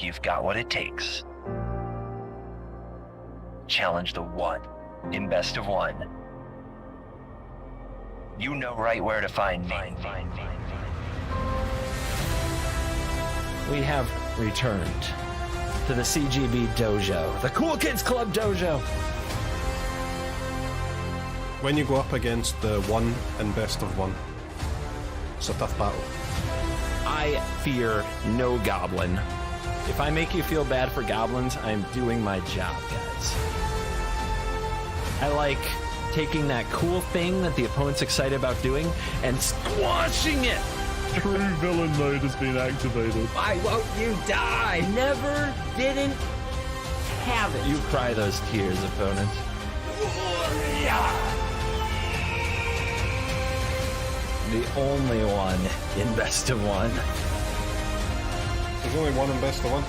if you've got what it takes. Challenge the one in best of one. You know right where to find me. We have returned to the CGB Dojo, the Cool Kids Club Dojo. When you go up against the one in best of one, it's a tough battle. I fear no goblin. If I make you feel bad for goblins, I'm doing my job, guys. I like taking that cool thing that the opponent's excited about doing and squashing it. True villain mode has been activated. Why won't you die? Never didn't have it. You cry those tears, opponent. The only one in best of one. There's only one in best of one.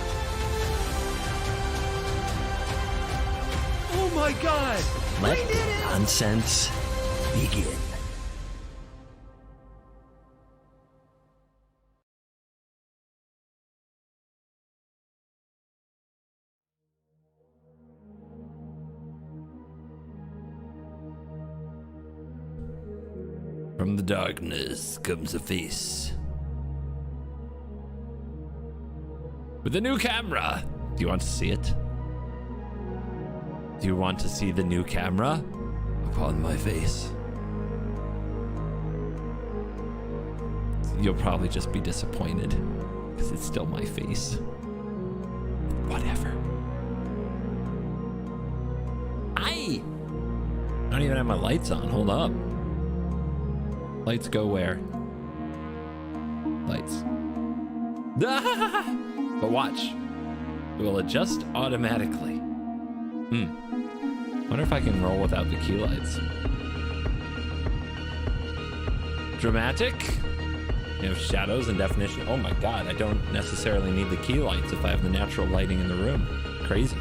Oh my god! Let the nonsense begin. From the darkness comes a face. With a new camera. Do you want to see it? Do you want to see the new camera upon my face? You'll probably just be disappointed because it's still my face. Whatever. I don't even have my lights on. Hold up. Lights go where? Lights. But watch. It will adjust automatically. Wonder if I can roll without the key lights. Dramatic. You have shadows and definition. Oh my god, I don't necessarily need the key lights if I have the natural lighting in the room. Crazy.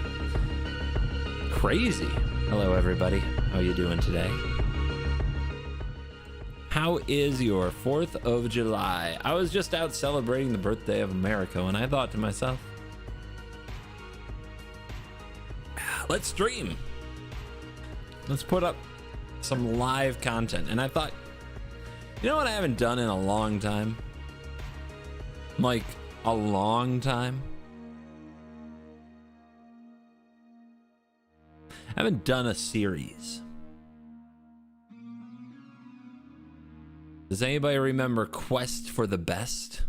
Crazy. Hello everybody. How you doing today? How is your 4th of July? I was just out celebrating the birthday of America and I thought to myself, let's stream. Let's put up some live content. And I thought, you know what I haven't done in a long time? Like, a long time? I haven't done a series. Does anybody remember Quest for the Best?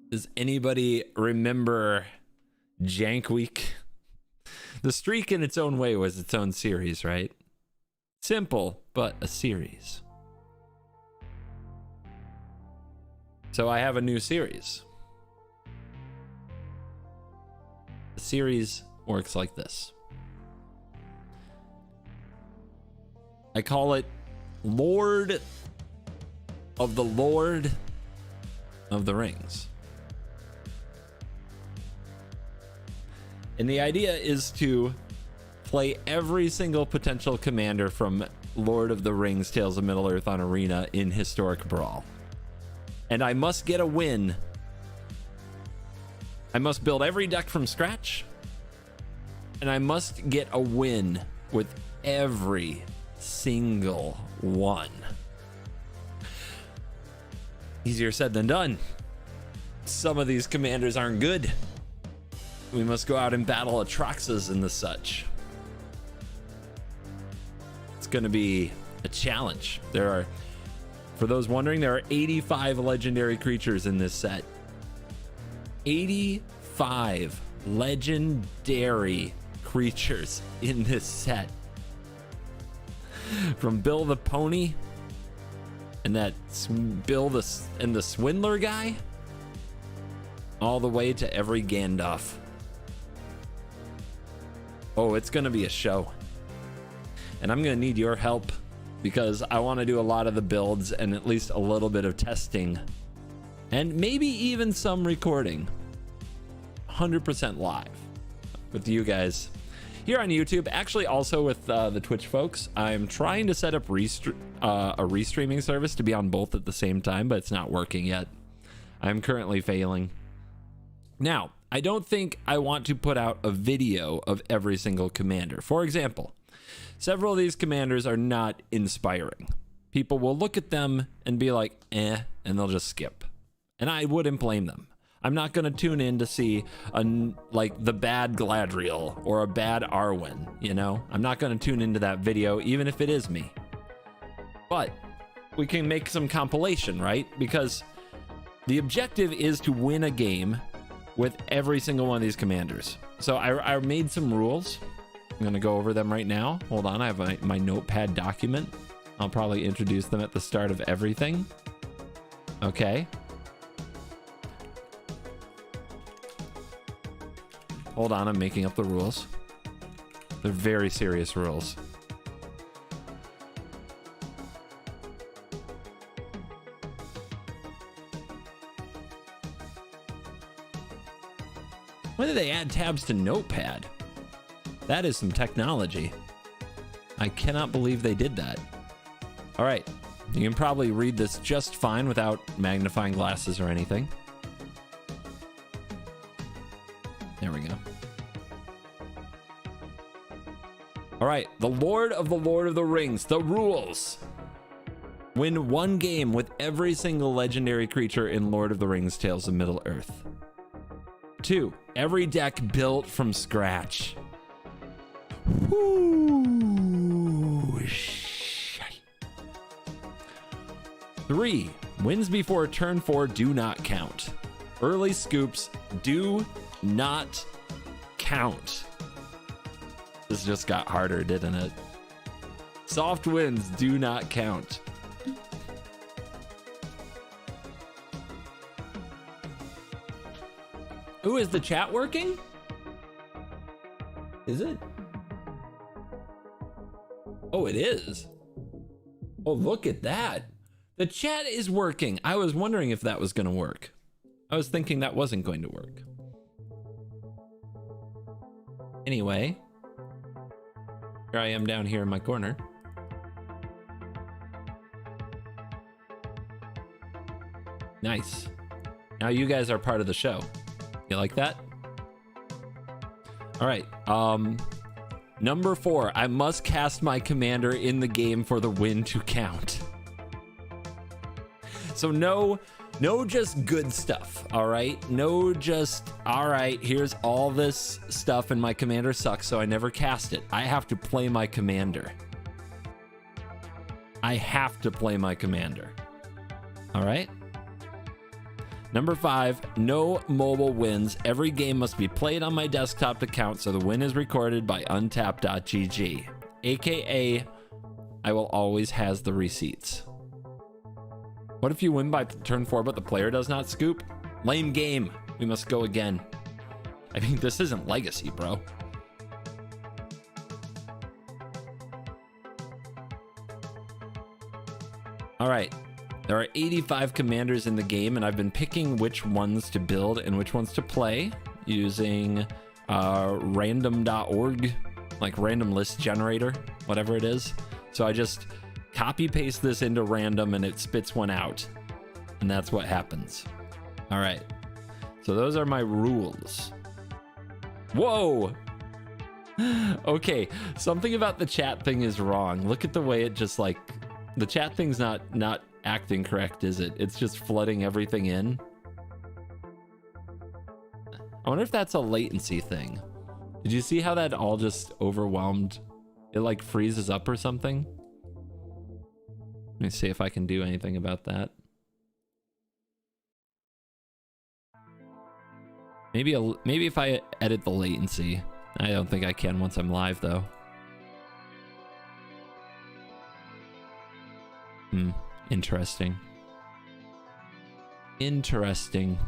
Does anybody remember Jank Week? The Streak in its own way was its own series, right? Simple, but a series. So I have a new series. The series works like this. I call it Lord of the Rings. And the idea is to play every single potential commander from Lord of the Rings Tales of Middle-earth on Arena in Historic Brawl. And I must get a win. I must build every deck from scratch. And I must get a win with every single one. Easier said than done. Some of these commanders aren't good. We must go out and battle Atraxas and the such. It's going to be a challenge. There are, for those wondering, there are 85 legendary creatures in this set. 85 legendary creatures in this set. From Bill the Pony and that Bill and the Swindler guy, all the way to every Gandalf. Oh, it's gonna be a show. And I'm gonna need your help because I want to do a lot of the builds and at least a little bit of testing and maybe even some recording 100% live with you guys here on YouTube, actually also with the Twitch folks, I'm trying to set up a restreaming service to be on both at the same time, but it's not working yet. I'm currently failing. Now, I don't think I want to put out a video of every single commander. For example, several of these commanders are not inspiring. People will look at them and be like, eh, and they'll just skip. And I wouldn't blame them. I'm not going to tune in to see like the bad Galadriel or a bad Arwen, you know? I'm not going to tune into that video, even if it is me. But we can make some compilation, right? Because the objective is to win a game with every single one of these commanders. So I made some rules. I'm going to go over them right now. Hold on, I have my notepad document. I'll probably introduce them at the start of everything. Okay. Hold on, I'm making up the rules. They're very serious rules. When did they add tabs to Notepad? That is some technology. I cannot believe they did that. All right, you can probably read this just fine without magnifying glasses or anything. There we go. All right, the Lord of the Rings, the rules. Win one game with every single legendary creature in Lord of the Rings Tales of Middle-earth. 2, every deck built from scratch. Whoo, shit. 3, wins before turn 4 do not count. Early scoops do not count. This just got harder, didn't it? Soft wins do not count. Ooh, is the chat working? Is it? Oh, it is. Oh, look at that. The chat is working. I was wondering if that was going to work. I was thinking that wasn't going to work. Anyway, here I am down here in my corner. Nice. Now you guys are part of the show. You like that? All right. Number 4, I must cast my commander in the game for the win to count. So no just good stuff, all right? No just, all right, here's all this stuff and my commander sucks, so I never cast it. I have to play my commander. I have to play my commander. All right? Number 5, no mobile wins. Every game must be played on my desktop to count, so the win is recorded by untap.gg. AKA, I will always has the receipts. What if you win by turn 4, but the player does not scoop? Lame game. We must go again. I mean, this isn't Legacy, bro. All right. There are 85 commanders in the game, and I've been picking which ones to build and which ones to play using random.org, like random list generator, whatever it is. So I just copy paste this into random and it spits one out. And that's what happens. All right. So those are my rules. Whoa. Okay. Something about the chat thing is wrong. Look at the way it just like, the chat thing's not acting correct, is it? It's just flooding everything in. I wonder if that's a latency thing. Did you see how that all just overwhelmed? It like freezes up or something. Let me see if I can do anything about that. Maybe if I edit the latency. I don't think I can once I'm live though. Interesting. Interesting.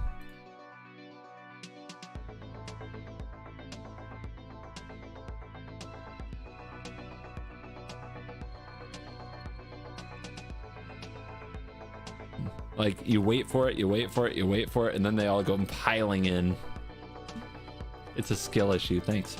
Like you wait for it, you wait for it, you wait for it, and then they all go piling in. It's a skill issue. Thanks.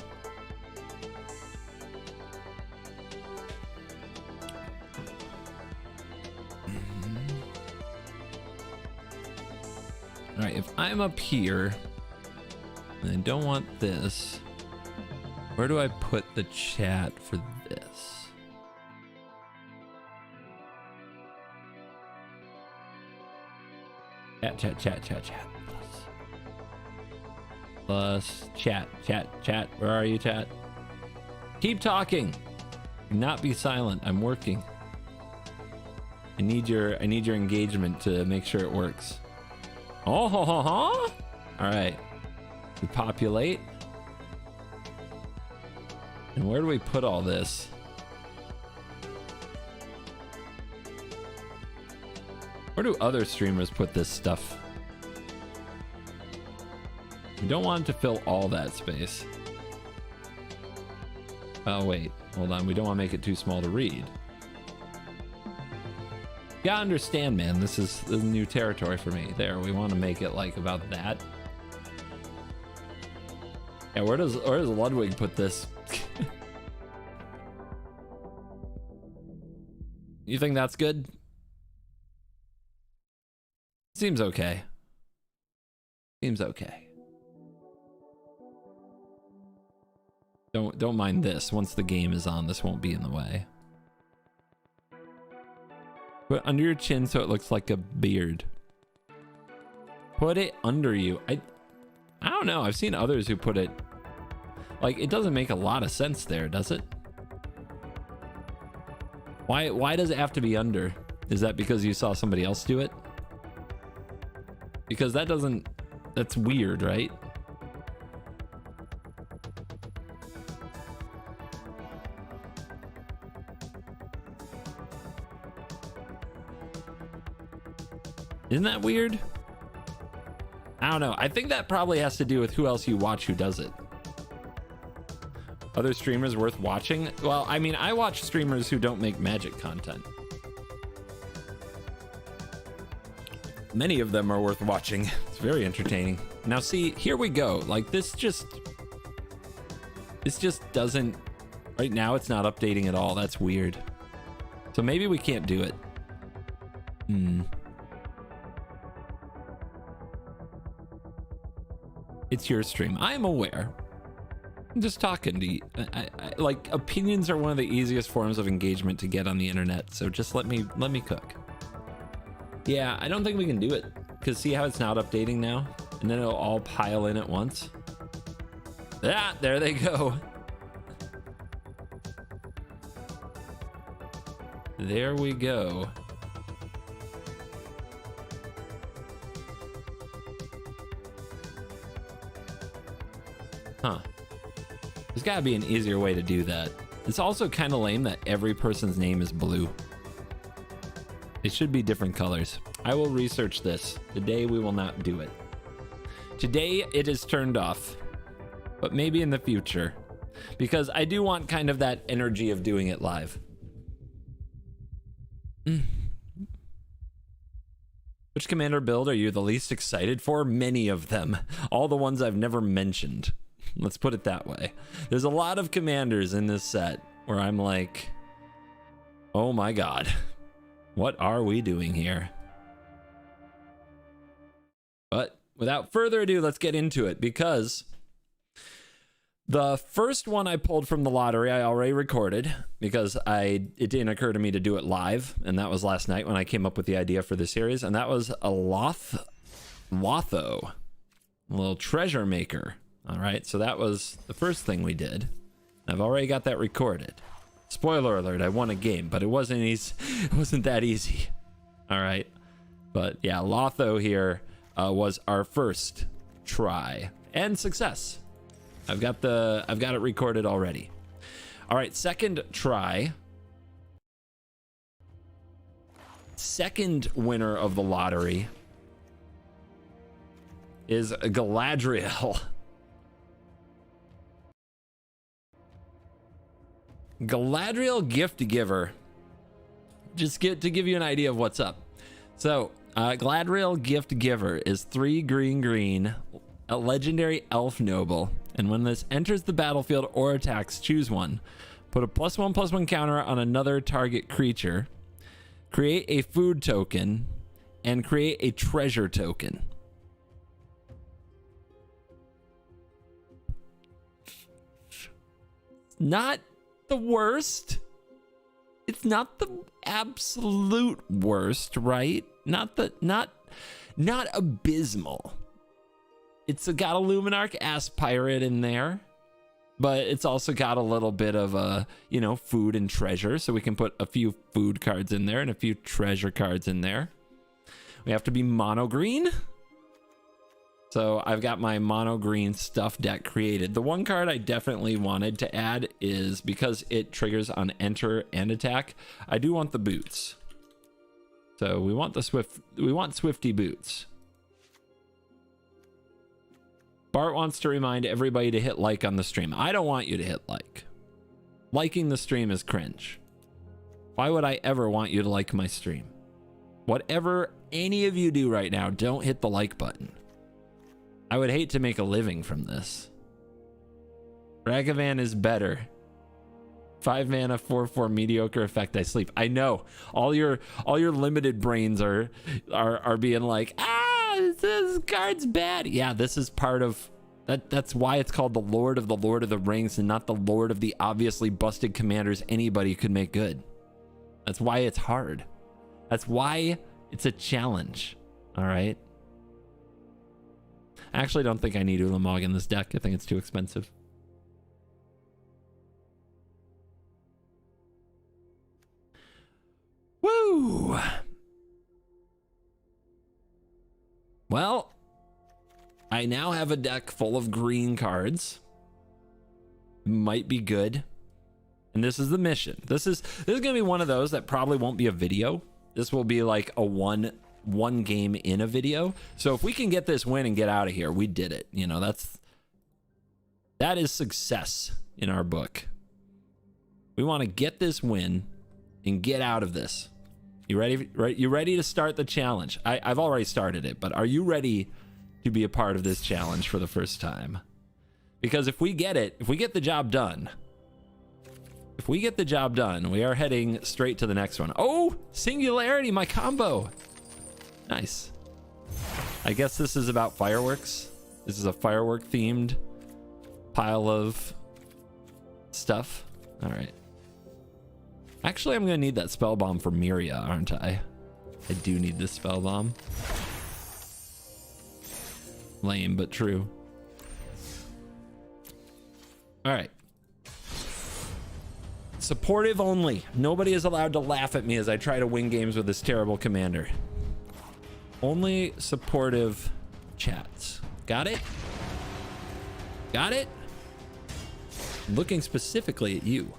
All right, if I'm up here and I don't want this, where do I put the chat for this? Chat. Plus chat. Where are you, chat? Keep talking. Do not be silent. I'm working. I need your engagement to make sure it works. Oh, all right. We populate. And where do we put all this? Where do other streamers put this stuff? We don't want it to fill all that space. Oh, wait. Hold on. We don't want to make it too small to read. You gotta understand, man. This is new territory for me. There, we want to make it like about that. Yeah, where does Ludwig put this? You think that's good? Seems okay. Seems okay. Don't mind this. Once the game is on, this won't be in the way. Put under your chin so it looks like a beard. Put it under you. I don't know. I've seen others who put it like, it doesn't make a lot of sense there, does it? Why does it have to be under? Is that because you saw somebody else do it? Because that's weird, right? Isn't that weird? I don't know. I think that probably has to do with who else you watch who does it. Other streamers worth watching? Well, I mean, I watch streamers who don't make magic content. Many of them are worth watching. It's very entertaining. Now see, here we go. Like this just doesn't, right now it's not updating at all. That's weird. So maybe we can't do it. It's your stream. I am aware. I'm just talking to you. Like, opinions are one of the easiest forms of engagement to get on the internet. So just let me cook. Yeah, I don't think we can do it. Because see how it's not updating now? And then it'll all pile in at once. Ah, there they go. There we go. Huh. There's gotta be an easier way to do that. It's also kind of lame that every person's name is blue. It should be different colors. I will research this. Today we will not do it. Today it is turned off, but maybe in the future, because I do want kind of that energy of doing it live. Which commander build are you the least excited for? Many of them. All the ones I've never mentioned. Let's put it that way. There's a lot of commanders in this set where I'm like, oh my god, what are we doing here? But without further ado, let's get into it, because the first one I pulled from the lottery I already recorded, because it didn't occur to me to do it live, and that was last night when I came up with the idea for the series, and that was a Lotho, a little treasure maker. All right, so that was the first thing we did. I've already got that recorded. Spoiler alert, I won a game, but it wasn't easy. It wasn't that easy. All right, but yeah, Lotho here was our first try and success. I've got it recorded already. All right, second try. Second winner of the lottery is Galadriel. Galadriel Gift Giver. Just to give you an idea of what's up. So, Galadriel Gift Giver is 3 green, a legendary elf noble. And when this enters the battlefield or attacks, choose one. Put a +1/+1 counter on another target creature. Create a food token and create a treasure token. not the worst. It's not the absolute worst, right? Not abysmal. It's got a Luminarch Ass Pirate in there, but it's also got a little bit of food and treasure, so we can put a few food cards in there and a few treasure cards in there. We have to be mono green. So I've got my mono green stuff deck created. The one card I definitely wanted to add is because it triggers on enter and attack. I do want the boots. So we want Swifty boots. Bart wants to remind everybody to hit like on the stream. I don't want you to hit like. Liking the stream is cringe. Why would I ever want you to like my stream? Whatever any of you do right now, don't hit the like button. I would hate to make a living from this. Ragavan is better. 5 mana, 4/4 mediocre effect. I sleep. I know. All your limited brains are being like, this card's bad. Yeah, this is part of that. That's why it's called the Lord of the Rings and not the Lord of the obviously busted commanders anybody could make good. That's why it's hard. That's why it's a challenge. All right. I actually don't think I need Ulamog in this deck. I think it's too expensive. Woo! Well, I now have a deck full of green cards. Might be good. And this is the mission. This is gonna be one of those that probably won't be a video. This will be like a one game in a video. So if we can get this win and get out of here, we did it. You know, that is success in our book. We want to get this win and get out of this. You ready? Right? You ready to start the challenge? I've already started it, but are you ready to be a part of this challenge for the first time? Because if we get the job done, we are heading straight to the next one. Oh, Singularity, my combo. Nice. I guess this is about fireworks. This is a firework themed pile of stuff. All right. Actually, I'm going to need that spell bomb for Miria, aren't I? I do need this spell bomb. Lame, but true. All right. Supportive only. Nobody is allowed to laugh at me as I try to win games with this terrible commander. Only supportive chats. Got it? Got it? Looking specifically at you.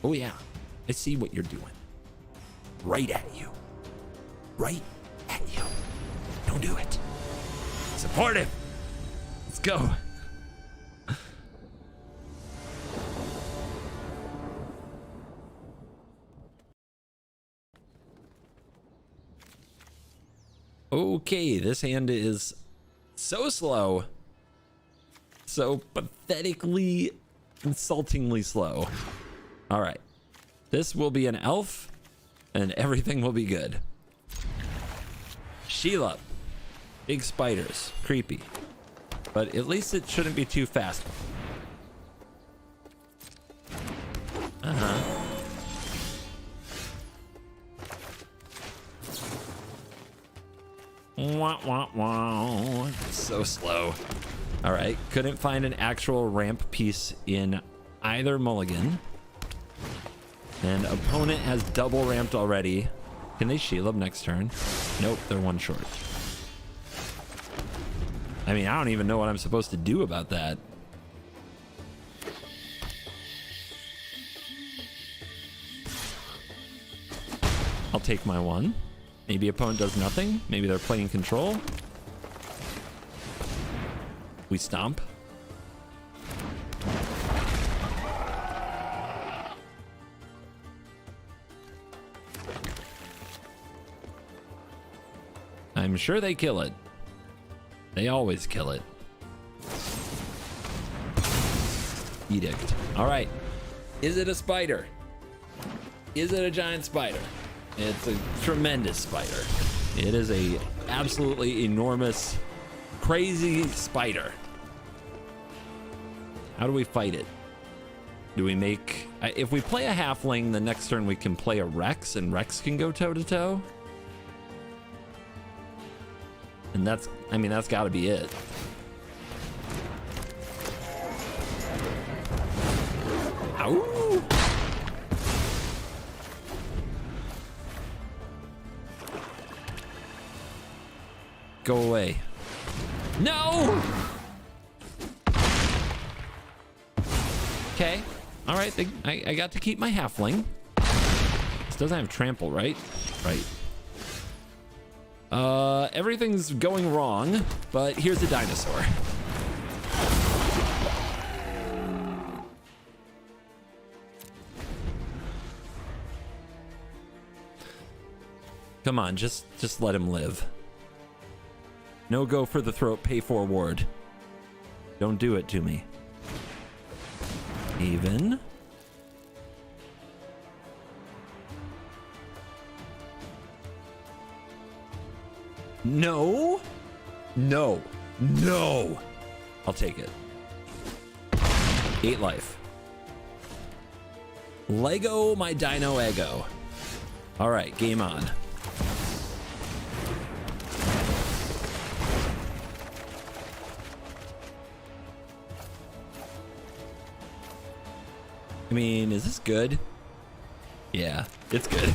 Oh yeah, I see what you're doing. Right at you. Right at you. Don't do it. Supportive. Let's go. Okay, this hand is so slow. So pathetically, insultingly slow. All right. This will be an elf, and everything will be good. Sheila. Big spiders. Creepy. But at least it shouldn't be too fast. Uh-huh. Wah, wah, wah. So slow. All right. Couldn't find an actual ramp piece in either mulligan. And opponent has double ramped already. Can they shield up next turn? Nope, they're one short. I mean, I don't even know what I'm supposed to do about that. I'll take my one. Maybe opponent does nothing. Maybe they're playing control. We stomp. I'm sure they kill it. They always kill it. Edict. All right. Is it a spider? Is it a giant spider? It's a tremendous spider. It is a absolutely enormous, crazy spider. How do we fight it? Do we make... if we play a halfling, the next turn we can play a Rex, and Rex can go toe-to-toe. And that's... I mean, that's got to be it. Ow! Go away. No! Okay. All right. I got to keep my halfling. This doesn't have trample, right? Right. Everything's going wrong, but here's a dinosaur. Come on, just let him live. No go for the throat, pay forward. Don't do it to me. Even. No. No. No. I'll take it. 8 life. Lego my dino ego. All right, game on. I mean, is this good? Yeah, it's good.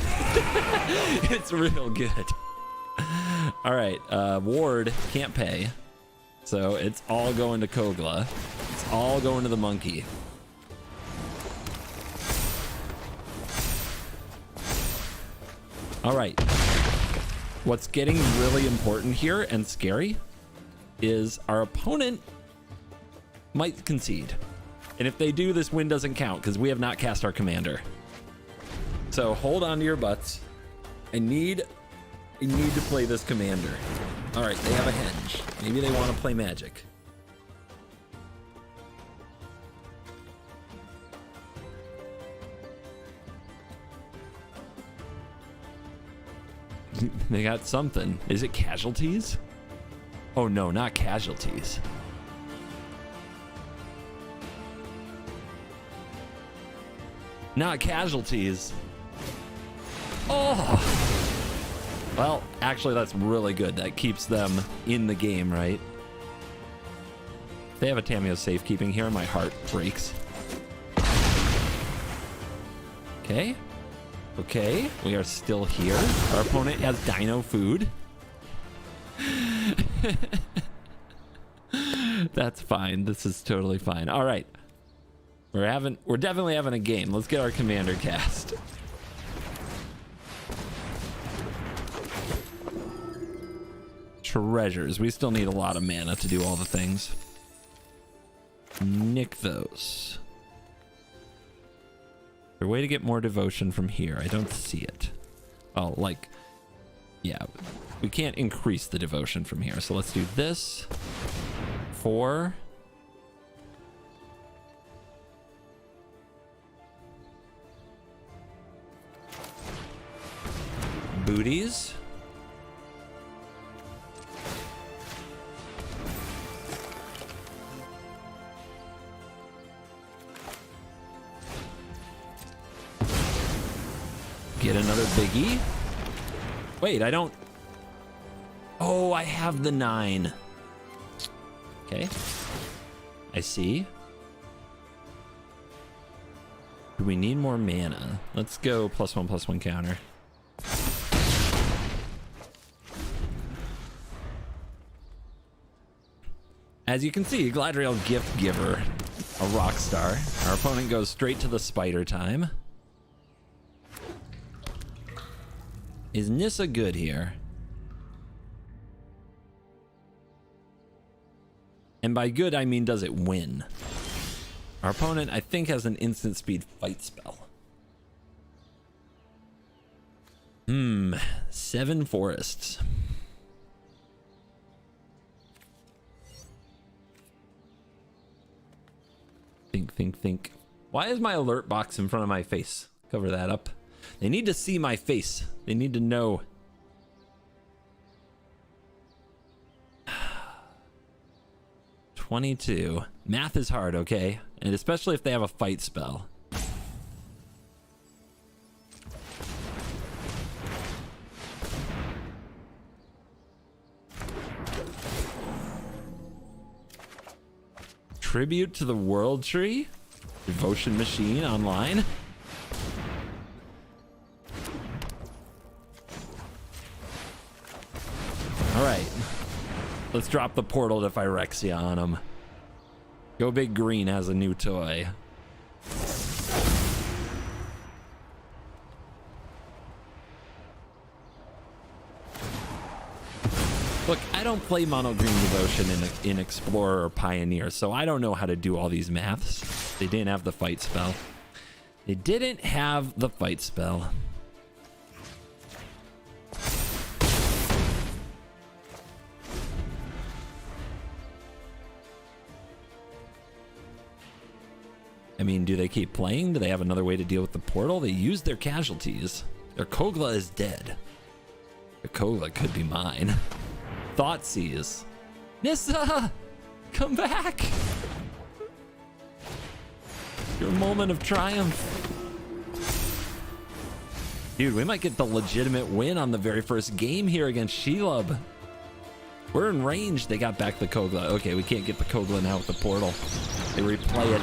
It's real good. All right, Ward can't pay, so it's all going to Kogla. It's all going to the monkey. All right. What's getting really important here and scary is our opponent might concede. And if they do, this win doesn't count because we have not cast our commander. So hold on to your butts. I need to play this commander. All right, they have a henge. Maybe they want to play magic. They got something. Is it casualties? Oh no, not casualties. Not casualties. Oh! Well, actually, that's really good. That keeps them in the game, right? If they have a Tameo safekeeping here, my heart breaks. Okay. Okay, we are still here. Our opponent has dino food. That's fine. This is totally fine. All right. We're definitely having a game. Let's get our commander cast. Treasures. We still need a lot of mana to do all the things. Nykthos. Is there a way to get more devotion from here? I don't see it. Oh, like, yeah, we can't increase the devotion from here. So let's do this. 4. Booties. Get another biggie. Wait, I don't... Oh, I have the 9. Okay. I see. Do we need more mana? Let's go +1/+1 counter. As you can see, Galadriel gift giver, a rock star. Our opponent goes straight to the spider time. Is Nissa good here? And by good, I mean, does it win? Our opponent, I think, has an instant speed fight spell. 7 forests. Think. Why is my alert box in front of my face? Cover that up. They need to see my face. They need to know. $22. Math is hard, okay? And especially if they have a fight spell. Tribute to the World Tree. Devotion Machine online. All right. Let's drop the portal to Phyrexia on him. Go Big Green has a new toy. Look, I don't play Mono Green Devotion in Explorer or Pioneer, so I don't know how to do all these maths. They didn't have the fight spell. They didn't have the fight spell. I mean, do they keep playing? Do they have another way to deal with the portal? They used their casualties. Their Kogla is dead. Their Kogla could be mine. Thoughtseize. Nissa! Come back! Your moment of triumph. Dude, we might get the legitimate win on the very first game here against Shelob. We're in range. They got back the Kogla. Okay, we can't get the Kogla now with the portal. They replay it.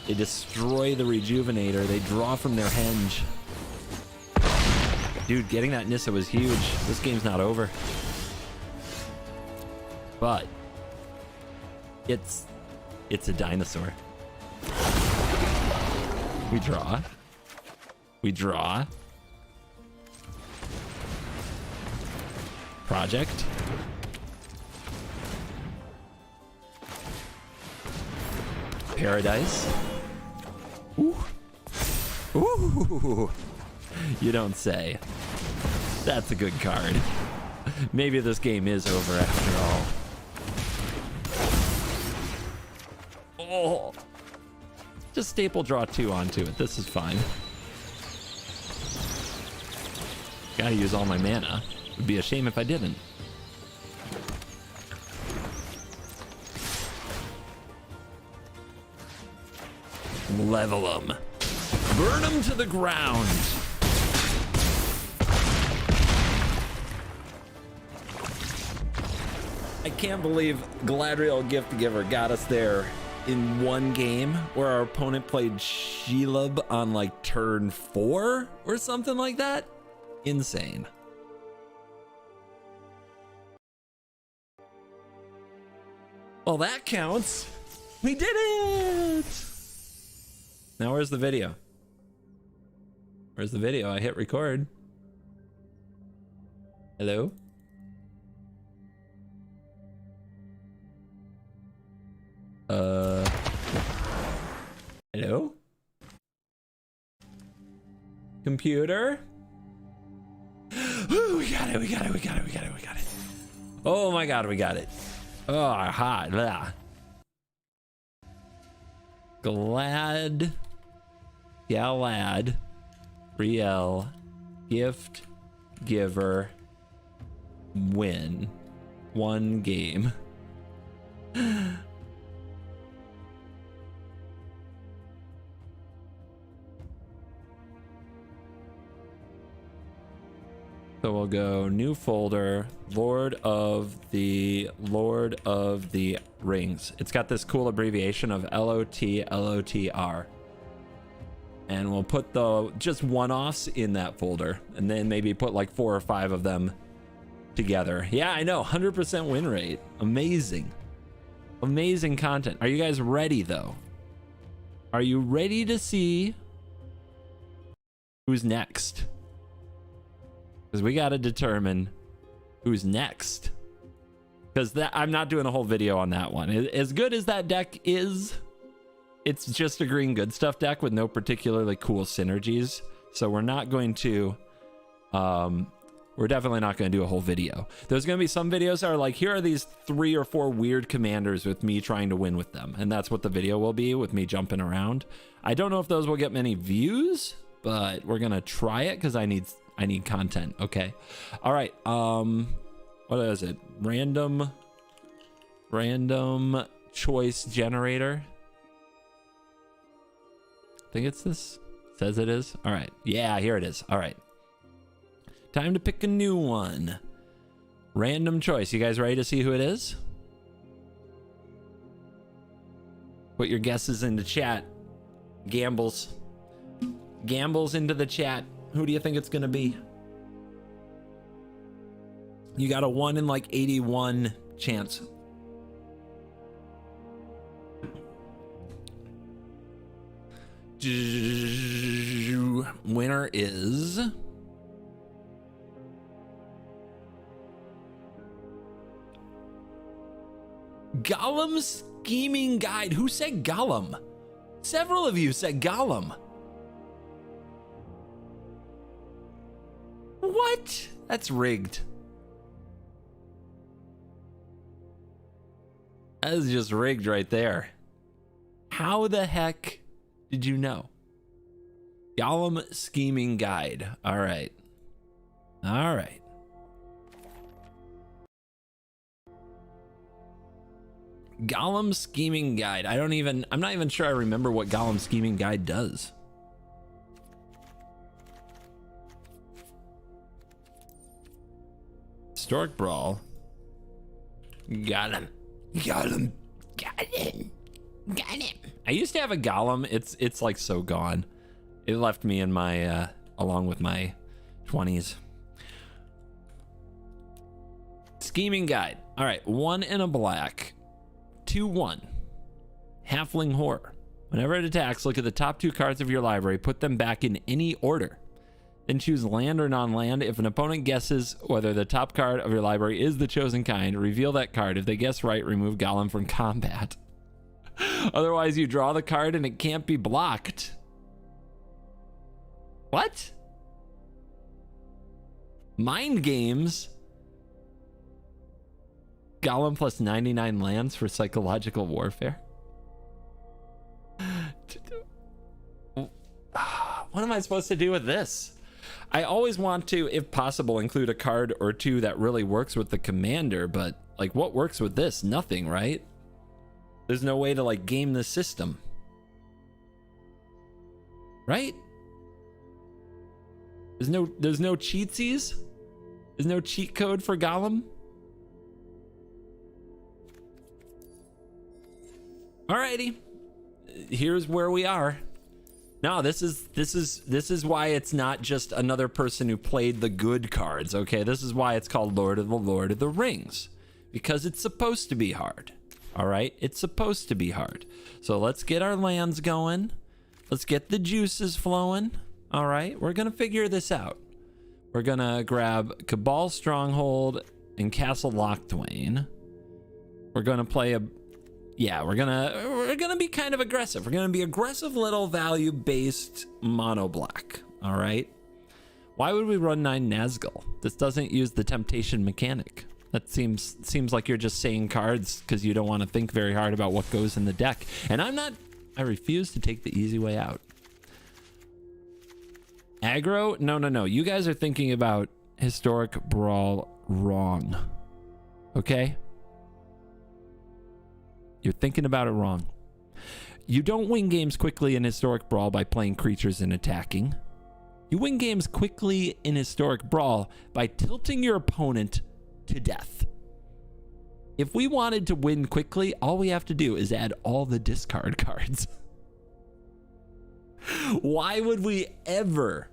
They destroy the Rejuvenator. They draw from their henge. Dude, getting that Nissa was huge. This game's not over. But it's a dinosaur. We draw. We draw. Project. Paradise. Ooh. Ooh. You don't say. That's a good card. Maybe this game is over after all. Oh. Just staple draw 2 onto it. This is fine. Gotta use all my mana. Would be a shame if I didn't. Level them. Burn them to the ground. I can't believe Galadriel Gift Giver got us there in one game where our opponent played Shelob on like turn 4 or something like that. Insane. Well, that counts. We did it. Now where's the video? Where's the video? I hit record. Hello? Hello? Computer? Ooh, we got it, we got it, we got it, we got it, we got it. Oh my god, we got it. Oh, hot. Blah. Galad, Riel, Gift Giver, win. One game. So we'll go new folder, Lord of the Rings. It's got this cool abbreviation of LOTR. And we'll put the just one-offs in that folder and then maybe put like 4 or 5 of them together. Yeah, I know, 100% win rate. Amazing. Amazing content. Are you guys ready though? Are you ready to see who's next? Because we got to determine who's next. Because I'm not doing a whole video on that one. As good as that deck is, it's just a green good stuff deck with no particularly cool synergies. So we're not going to, we're definitely not going to do a whole video. There's going to be some videos that are like, here are these 3 or 4 weird commanders with me trying to win with them. And that's what the video will be, with me jumping around. I don't know if those will get many views, but we're going to try it because I need content. Okay. All right. What is it? Random choice generator. I think it's this. Says it is. All right. Yeah, here it is. All right. Time to pick a new one. Random choice. You guys ready to see who it is? Put your guesses into chat. Gambles into the chat. Who do you think it's gonna be? You got a 1 in like 81 chance. Winner is Gollum's Scheming Guide. Who said Gollum? Several of you said Gollum. What? That's rigged. That is just rigged right there. How the heck did you know? Gollum Scheming Guide. All right. All right. Gollum Scheming Guide. I'm not even sure I remember what Gollum Scheming Guide does. Historic Brawl. Got him. I used to have a Gollum. It's like so gone. It left me in my along with my 20s. Scheming Guide. All right, 1 in a black. 2/1. Halfling Horror. Whenever it attacks, look at the top 2 cards of your library. Put them back in any order. Then choose land or non-land. If an opponent guesses whether the top card of your library is the chosen kind, reveal that card. If they guess right, remove Gollum from combat. Otherwise, you draw the card and it can't be blocked. What? Mind games? Gollum plus 99 lands for psychological warfare? What am I supposed to do with this? I always want to, if possible, include a card or 2 that really works with the commander, but like what works with this? Nothing, right? There's no way to like game the system. Right? There's no cheatsies? There's no cheat code for Gollum? Alrighty. Here's where we are. No, this is why it's not just another person who played the good cards, okay? This is why it's called Lord of the Rings. Because it's supposed to be hard. All right? It's supposed to be hard. So let's get our lands going. Let's get the juices flowing. All right? We're going to figure this out. We're going to grab Cabal Stronghold and Castle Locthwain. We're going to play we're gonna be kind of aggressive. We're gonna be aggressive little value based mono black. All right. Why would we run 9 Nazgul? This doesn't use the temptation mechanic. That seems like you're just saying cards because you don't want to think very hard about what goes in the deck. And I refuse to take the easy way out. Aggro? No. You guys are thinking about Historic Brawl wrong. Okay? You're thinking about it wrong. You don't win games quickly in Historic Brawl by playing creatures and attacking. You win games quickly in Historic Brawl by tilting your opponent to death. If we wanted to win quickly, all we have to do is add all the discard cards. Why would we ever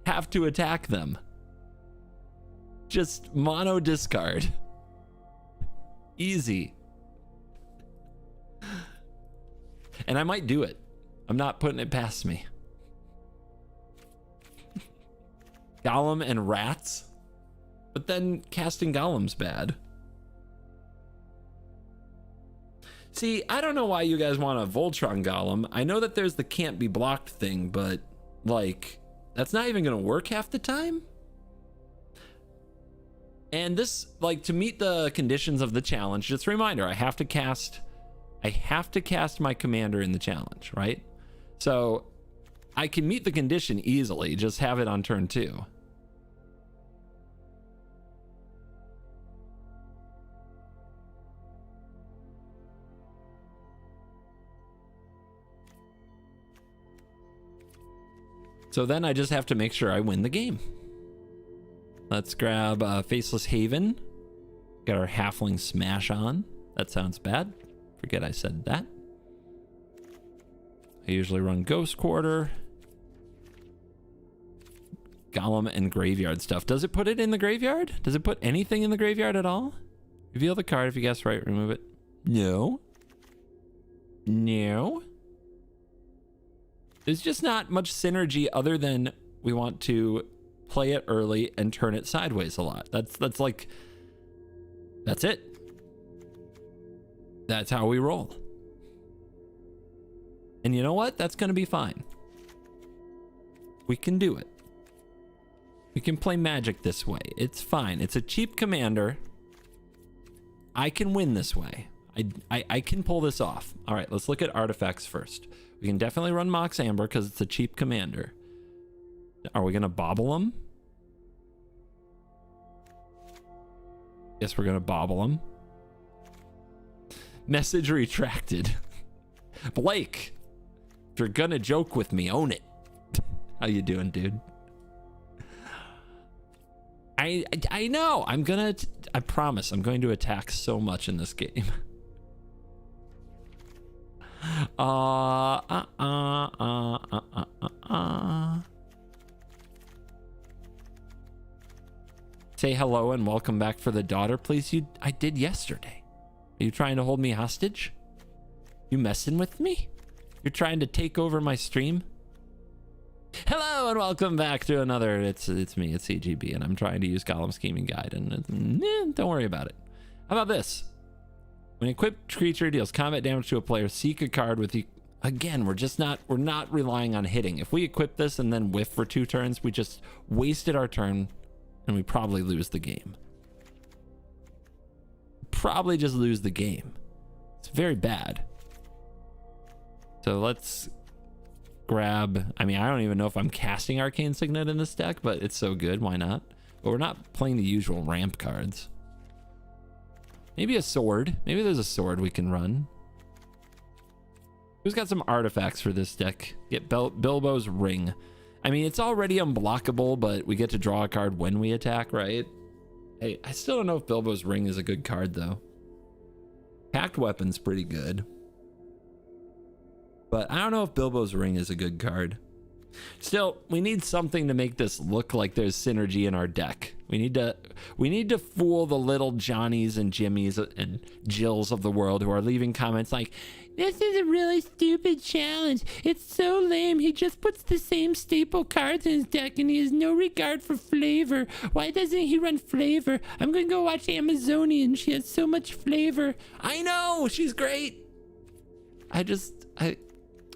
have to attack them? Just mono discard. Easy. And I might do it. I'm not putting it past me. Gollum and rats? But then casting Gollum's bad. See, I don't know why you guys want a Voltron Gollum. I know that there's the can't be blocked thing, but like, that's not even gonna work half the time. And this, like, to meet the conditions of the challenge, just a reminder, I have to cast my commander in the challenge, right? So I can meet the condition easily, just have it on turn 2. So then I just have to make sure I win the game. Let's grab Faceless Haven. Got our Halfling Smash on. That sounds bad. Forget I said that. I usually run Ghost Quarter, Gollum, and Graveyard stuff. Does it put it in the graveyard? Does it put anything in the graveyard at all? Reveal the card. If you guess right, remove it. No. No. There's just not much synergy other than we want to play it early and turn it sideways a lot. That's like, that's it. That's how we roll. And you know what? That's going to be fine. We can do it. We can play Magic this way. It's fine. It's a cheap commander. I can win this way. I can pull this off. All right, let's look at artifacts first. We can definitely run Mox Amber because it's a cheap commander. Are we going to bobble them? Yes, we're going to bobble them. Message retracted. Blake, if you're going to joke with me, own it. How you doing, dude? I know. I promise I'm going to attack so much in this game. Say hello and welcome back for the daughter, please. I did yesterday. Are you trying to hold me hostage? You messing with me? You're trying to take over my stream? Hello and welcome back to another. It's me, it's CGB, and I'm trying to use Gollum Scheming Guide, and don't worry about it. How about this? When an equipped creature deals combat damage to a player, seek a card with you. Again, we're not relying on hitting. If we equip this and then whiff for 2 turns, we just wasted our turn, and we probably lose the game. Probably just lose the game. It's very bad. So let's grab, I mean, I don't even know if I'm casting Arcane Signet in this deck, but it's so good, why not? But we're not playing the usual ramp cards. Maybe a sword. Maybe there's a sword we can run. Who's got some artifacts for this deck? Get Bilbo's Ring. I mean, it's already unblockable, but we get to draw a card when we attack, right? Hey, I still don't know if Bilbo's Ring is a good card, though. Packed Weapon's pretty good. But I don't know if Bilbo's Ring is a good card. Still, we need something to make this look like there's synergy in our deck. We need to fool the little Johnnies and Jimmies and Jills of the world who are leaving comments like, "This is a really stupid challenge. It's so lame. He just puts the same staple cards in his deck and he has no regard for flavor. Why doesn't he run flavor? I'm going to go watch Amazonian. She has so much flavor." I know, she's great.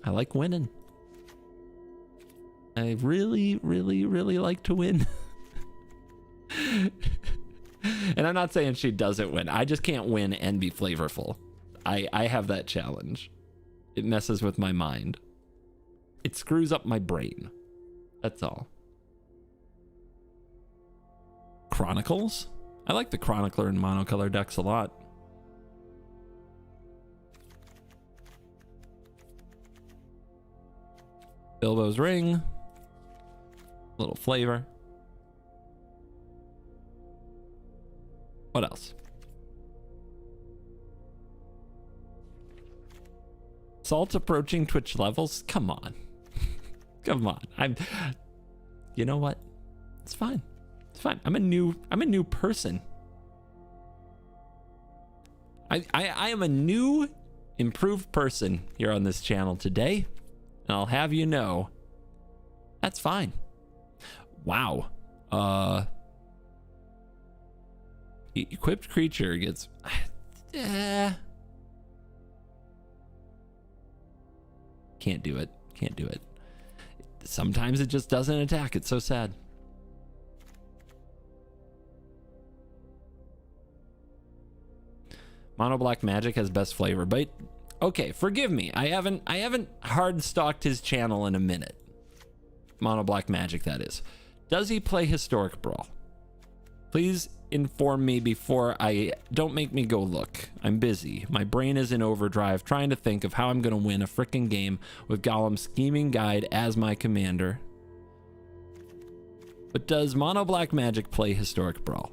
I like winning. I really, really, really like to win. And I'm not saying she doesn't win. I just can't win and be flavorful. I have that challenge. It messes with my mind. It screws up my brain. That's all. Chronicles? I like the Chronicler and monocolor decks a lot. Bilbo's Ring. Little flavor. What else? Salt approaching Twitch levels? Come on. Come on. You know what? It's fine. It's fine. I'm a new person. I am a new, improved person here on this channel today. And I'll have you know, that's fine. Wow. Equipped creature gets... Can't do it. Can't do it. Sometimes it just doesn't attack. It's so sad. Mono Black Magic has best flavor, but okay, forgive me. I haven't hard stalked his channel in a minute. Mono Black Magic, that is. Does he play Historic Brawl? Please inform me before don't make me go look. I'm busy. My brain is in overdrive trying to think of how I'm going to win a frickin' game with Gollum Scheming Guide as my commander. But does Mono Black Magic play Historic Brawl?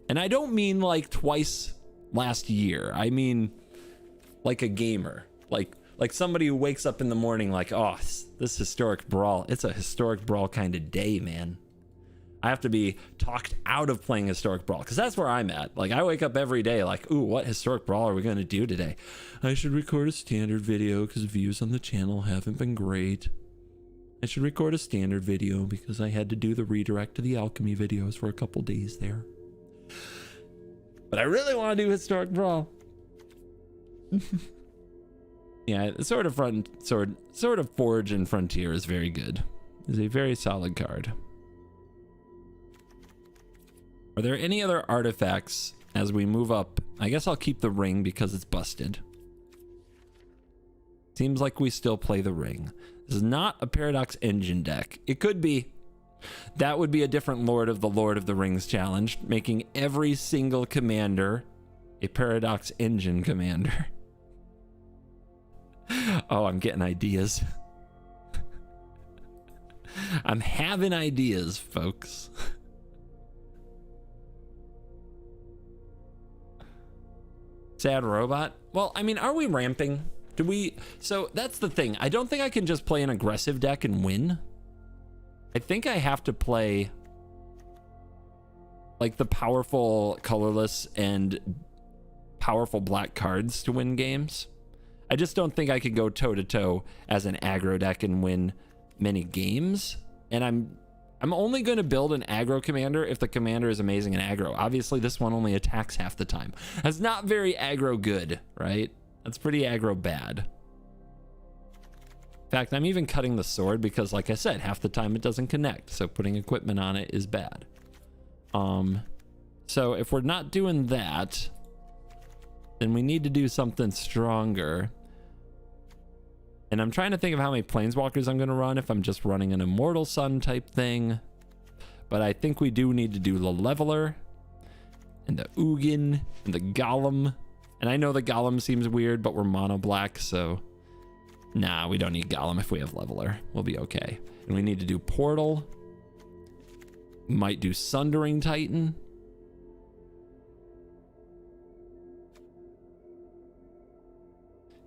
And I don't mean like twice last year. I mean like a gamer. Like Like somebody who wakes up in the morning like, oh, this historic brawl. It's a historic brawl kind of day, man. I have to be talked out of playing historic brawl because that's where I'm at. Like I wake up every day like, ooh, what historic brawl are we going to do today? I should record a standard video because views on the channel haven't been great. I should record a standard video because I had to do the redirect to the alchemy videos for a couple days there. But I really want to do historic brawl. Yeah, Sword of Forge and Frontier is very good. It's a very solid card. Are there any other artifacts as we move up? I guess I'll keep the ring because it's busted. Seems like we still play the ring. This is not a Paradox Engine deck. It could be. That would be a different Lord of the Rings challenge, making every single commander a Paradox Engine commander. Oh, I'm getting ideas. I'm having ideas, folks. Sad robot. Well, I mean, are we ramping? Do we? So that's the thing. I don't think I can just play an aggressive deck and win. I think I have to play like the powerful colorless and powerful black cards to win games. I just don't think I could go toe to toe as an aggro deck and win many games. And I'm only going to build an aggro commander if the commander is amazing in aggro. Obviously, this one only attacks half the time. That's not very aggro good, right? That's pretty aggro bad. In fact, I'm even cutting the sword because, like I said, half the time it doesn't connect. So putting equipment on it is bad. So if we're not doing that, then we need to do something stronger. And I'm trying to think of how many planeswalkers I'm going to run if I'm just running an Immortal Sun type thing. But I think we do need to do the Leveler and the Ugin and the Gollum. And I know the Gollum seems weird, but we're mono black, so nah, we don't need Gollum if we have Leveler. We'll be okay. And we need to do Portal. Might do Sundering Titan.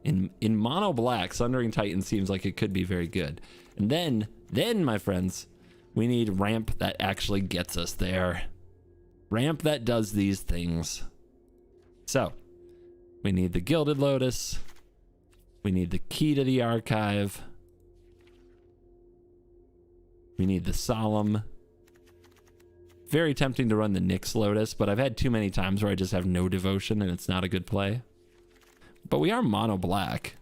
In mono black, Sundering Titan seems like it could be very good. And then my friends, we need ramp that actually gets us there. Ramp that does these things. So we need the Gilded Lotus. We need the Key to the Archive. We need the Solemn. Very tempting to run the Nyx Lotus, but I've had too many times where I just have no devotion and it's not a good play. But we are mono black.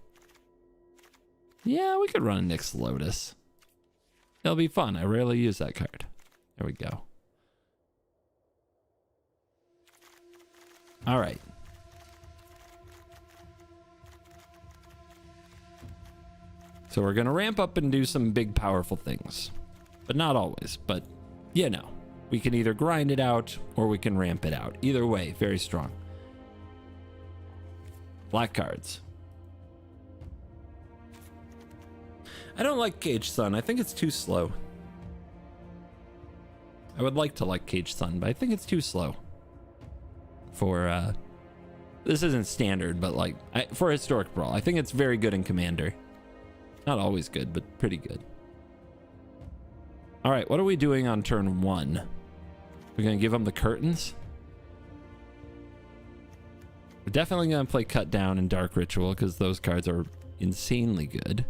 Yeah, we could run Nyx Lotus. It'll be fun. I rarely use that card. There we go. All right. So we're going to ramp up and do some big, powerful things. But not always. But, you know, we can either grind it out or we can ramp it out. Either way, very strong. Black cards. I don't like Cage Sun. I think it's too slow. I would like to like Cage Sun, but I think it's too slow. For, this isn't standard, but like, for Historic Brawl. I think it's very good in Commander. Not always good, but pretty good. All right, what are we doing on turn 1? We're going to give them the curtains? We're definitely going to play Cut Down and Dark Ritual because those cards are insanely good.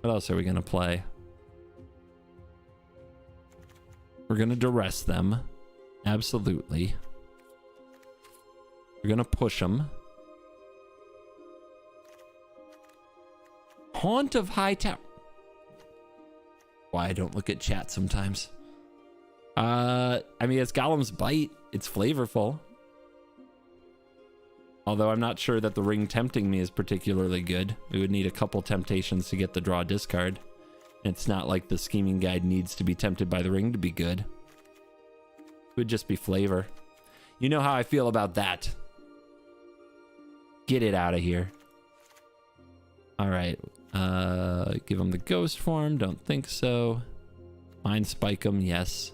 What else are we going to play? We're going to duress them. Absolutely. We're going to push them. Haunt of Hightower. Why I don't look at chat sometimes. I mean, it's Gollum's Bite. It's flavorful. Although I'm not sure that the ring tempting me is particularly good. We would need a couple temptations to get the draw discard. It's not like the scheming guide needs to be tempted by the ring to be good. It would just be flavor. You know how I feel about that. Get it out of here. All right. Give him the ghost form. Don't think so. Mind spike him. Yes.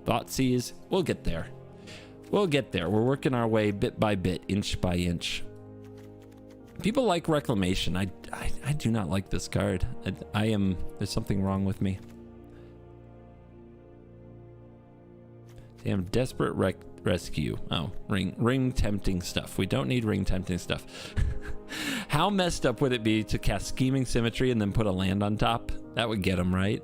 Thoughtseize. We'll get there. We'll get there. We're working our way bit by bit, inch by inch. People like Reclamation. I do not like this card. There's something wrong with me. Damn, desperate rescue. Oh, ring tempting stuff. We don't need ring tempting stuff. How messed up would it be to cast Scheming Symmetry and then put a land on top? That would get him, right?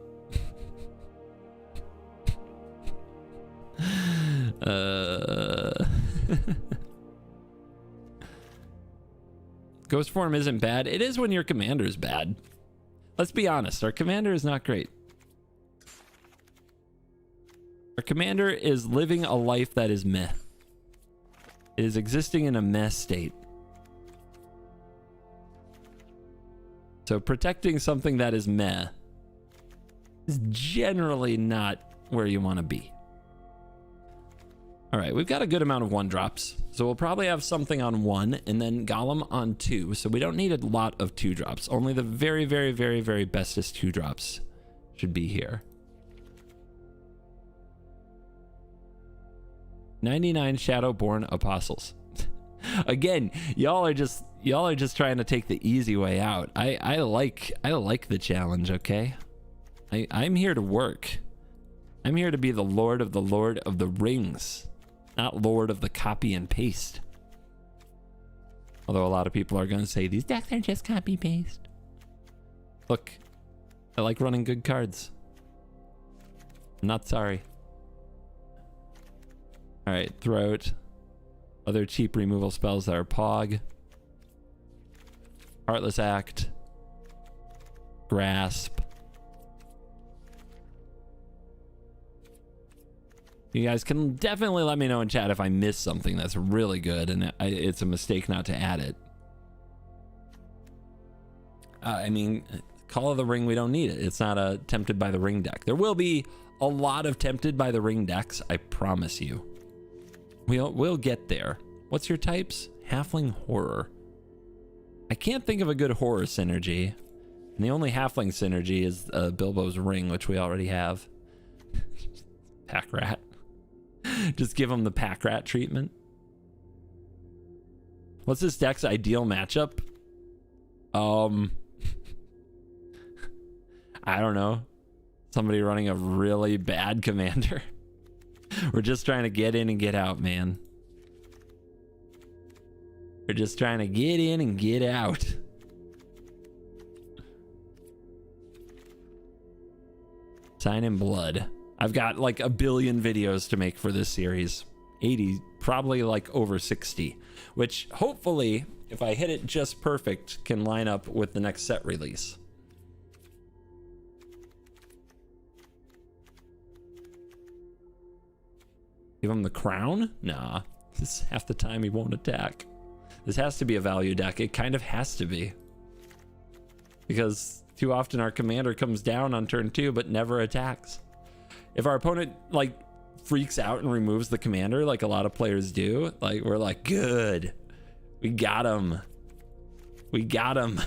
Ghost form isn't bad. It is when your commander is bad. Let's be honest. Our commander is not great. Our commander is living a life that is meh. It is existing in a meh state. So protecting something that is meh is generally not where you want to be. All right, we've got a good amount of 1-drops. So we'll probably have something on 1 and then Gollum on 2. So we don't need a lot of 2-drops. Only the very, very, very, very bestest 2-drops should be here. 99 Shadowborn Apostles. Again, y'all are just trying to take the easy way out. I like the challenge, okay? I'm here to work. I'm here to be the Lord of the Rings, not Lord of the copy and paste. Although a lot of people are going to say these decks are just copy paste. Look, I like running good cards. I'm not sorry. All right, Throat. Other cheap removal spells that are Pog. Heartless Act. Grasp. You guys can definitely let me know in chat if I missed something that's really good and it's a mistake not to add it. I mean, Call of the Ring, we don't need it. It's not a Tempted by the Ring deck. There will be a lot of Tempted by the Ring decks, I promise you. We'll get there. What's your types? Halfling Horror. I can't think of a good horror synergy. And the only halfling synergy is Bilbo's Ring, which we already have. Pack Rat. Just give him the Pack Rat treatment. What's this deck's ideal matchup? I don't know. Somebody running a really bad commander. We're just trying to get in and get out, man. We're just trying to get in and get out. Sign in Blood. I've got like a billion videos to make for this series. 80, probably like over 60. Which hopefully, if I hit it just perfect, can line up with the next set release. Give him the Crown? Nah. This half the time he won't attack. This has to be a value deck. It kind of has to be. Because too often our commander comes down on turn 2 but never attacks. If our opponent like freaks out and removes the commander like a lot of players do, like we're like, good. We got him. We got him.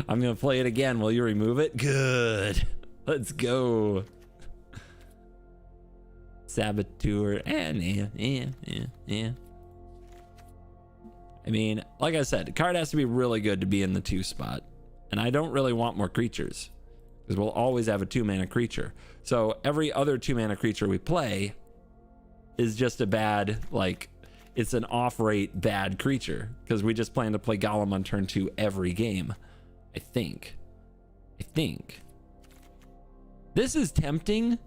I'm gonna play it again. Will you remove it? Good. Let's go. Saboteur. Yeah. I mean, like I said, the card has to be really good to be in the 2 spot. And I don't really want more creatures, because we'll always have a 2-mana creature. So every other 2-mana creature we play is just a bad, like, it's an off-rate bad creature, because we just plan to play Gollum on turn 2 every game. I think. This is tempting.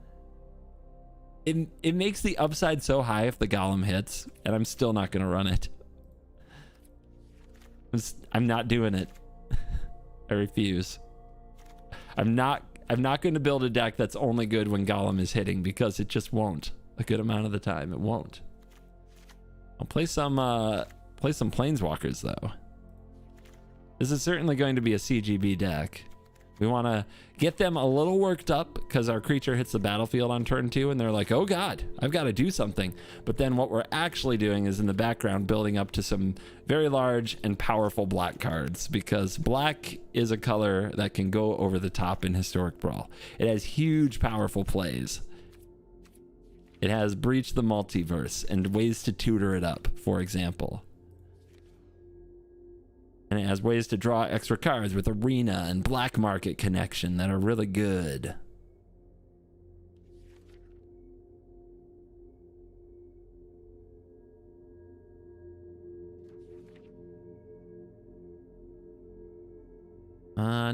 It makes the upside so high if the Gollum hits, and I'm still not going to run it. I'm not doing it. I refuse. I'm not going to build a deck that's only good when Gollum is hitting, because it just won't. A good amount of the time, it won't. I'll play some Planeswalkers though. This is certainly going to be a CGB deck. We want to get them a little worked up because our creature hits the battlefield on turn 2 and they're like, oh god, I've got to do something. But then what we're actually doing is in the background building up to some very large and powerful black cards, because black is a color that can go over the top in Historic Brawl. It has huge powerful plays. It has Breach the Multiverse and ways to tutor it up, for example. And it has ways to draw extra cards with Arena and Black Market Connection that are really good.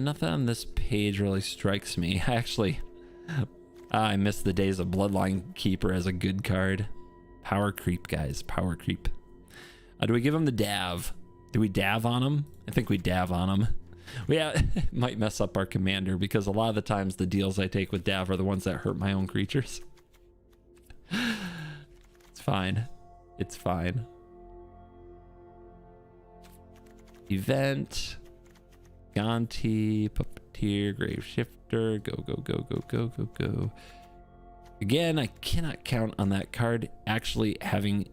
Nothing on this page really strikes me. I miss the days of Bloodline Keeper as a good card. Power creep, guys. Power creep. Do we give him the Dav? Do we Dav on him? I think we Dav on him. We might mess up our commander because a lot of the times the deals I take with Dav are the ones that hurt my own creatures. It's fine. It's fine. Event. Gonti, Puppeteer, Grave Shifter, go. Again, I cannot count on that card actually having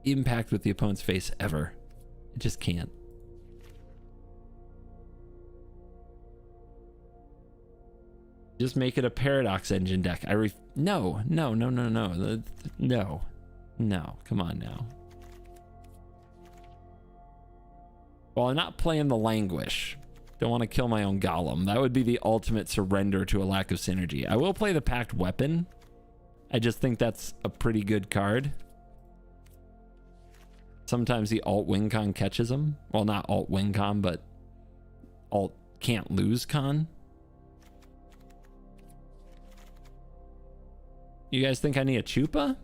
impact with the opponent's face ever. I just can't. Just make it a Paradox Engine deck. No. Come on now. Well, I'm not playing the Languish. Don't want to kill my own Gollum. That would be the ultimate surrender to a lack of synergy. I will play the Packed Weapon. I just think that's a pretty good card. Sometimes the alt win con catches them. Well, not alt win con, but alt can't lose con. You guys think I need a Chupa?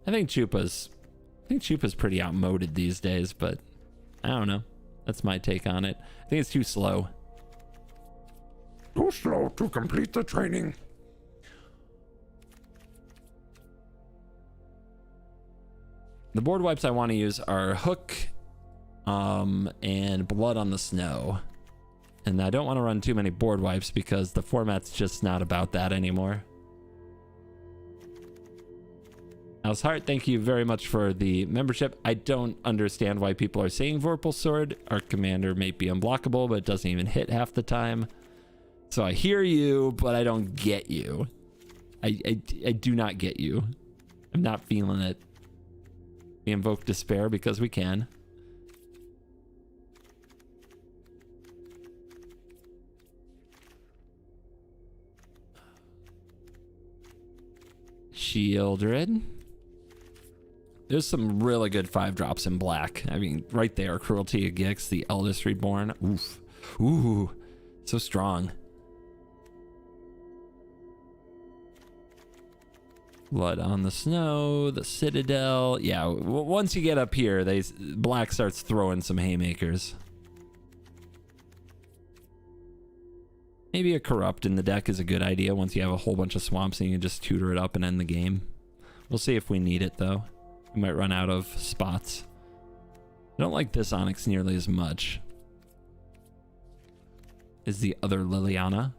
I think Chupa's pretty outmoded these days, but I don't know. That's my take on it. I think it's too slow. Too slow to complete the training. The board wipes I want to use are Hook and Blood on the Snow. And I don't want to run too many board wipes because the format's just not about that anymore. House Heart, thank you very much for the membership. I don't understand why people are saying Vorpal Sword. Our commander may be unblockable, but it doesn't even hit half the time. So I hear you, but I don't get you. I do not get you. I'm not feeling it. We invoke Despair because we can. Shieldred. There's some really good 5-drops in black. I mean, right there, Cruelty of Gix, the Eldest Reborn. Oof. Ooh, so strong. Blood on the Snow, the Citadel. Yeah, once you get up here, black starts throwing some haymakers. Maybe a Corrupt in the deck is a good idea once you have a whole bunch of swamps and you can just tutor it up and end the game. We'll see if we need it, though. We might run out of spots. I don't like this Onyx nearly as much as the other Liliana.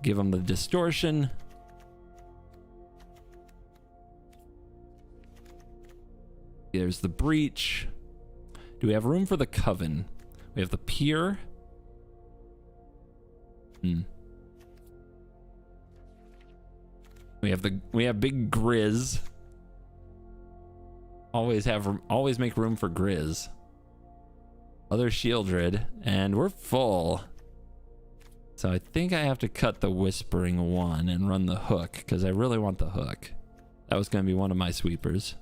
Give them the Distortion. There's the Breach. Do we have room for the Coven? We have the Pier. We have big Grizz. Always make room for Grizz. Other Shieldred, and we're full. So I think I have to cut the Whispering one and run the Hook because I really want the Hook. That was going to be one of my sweepers.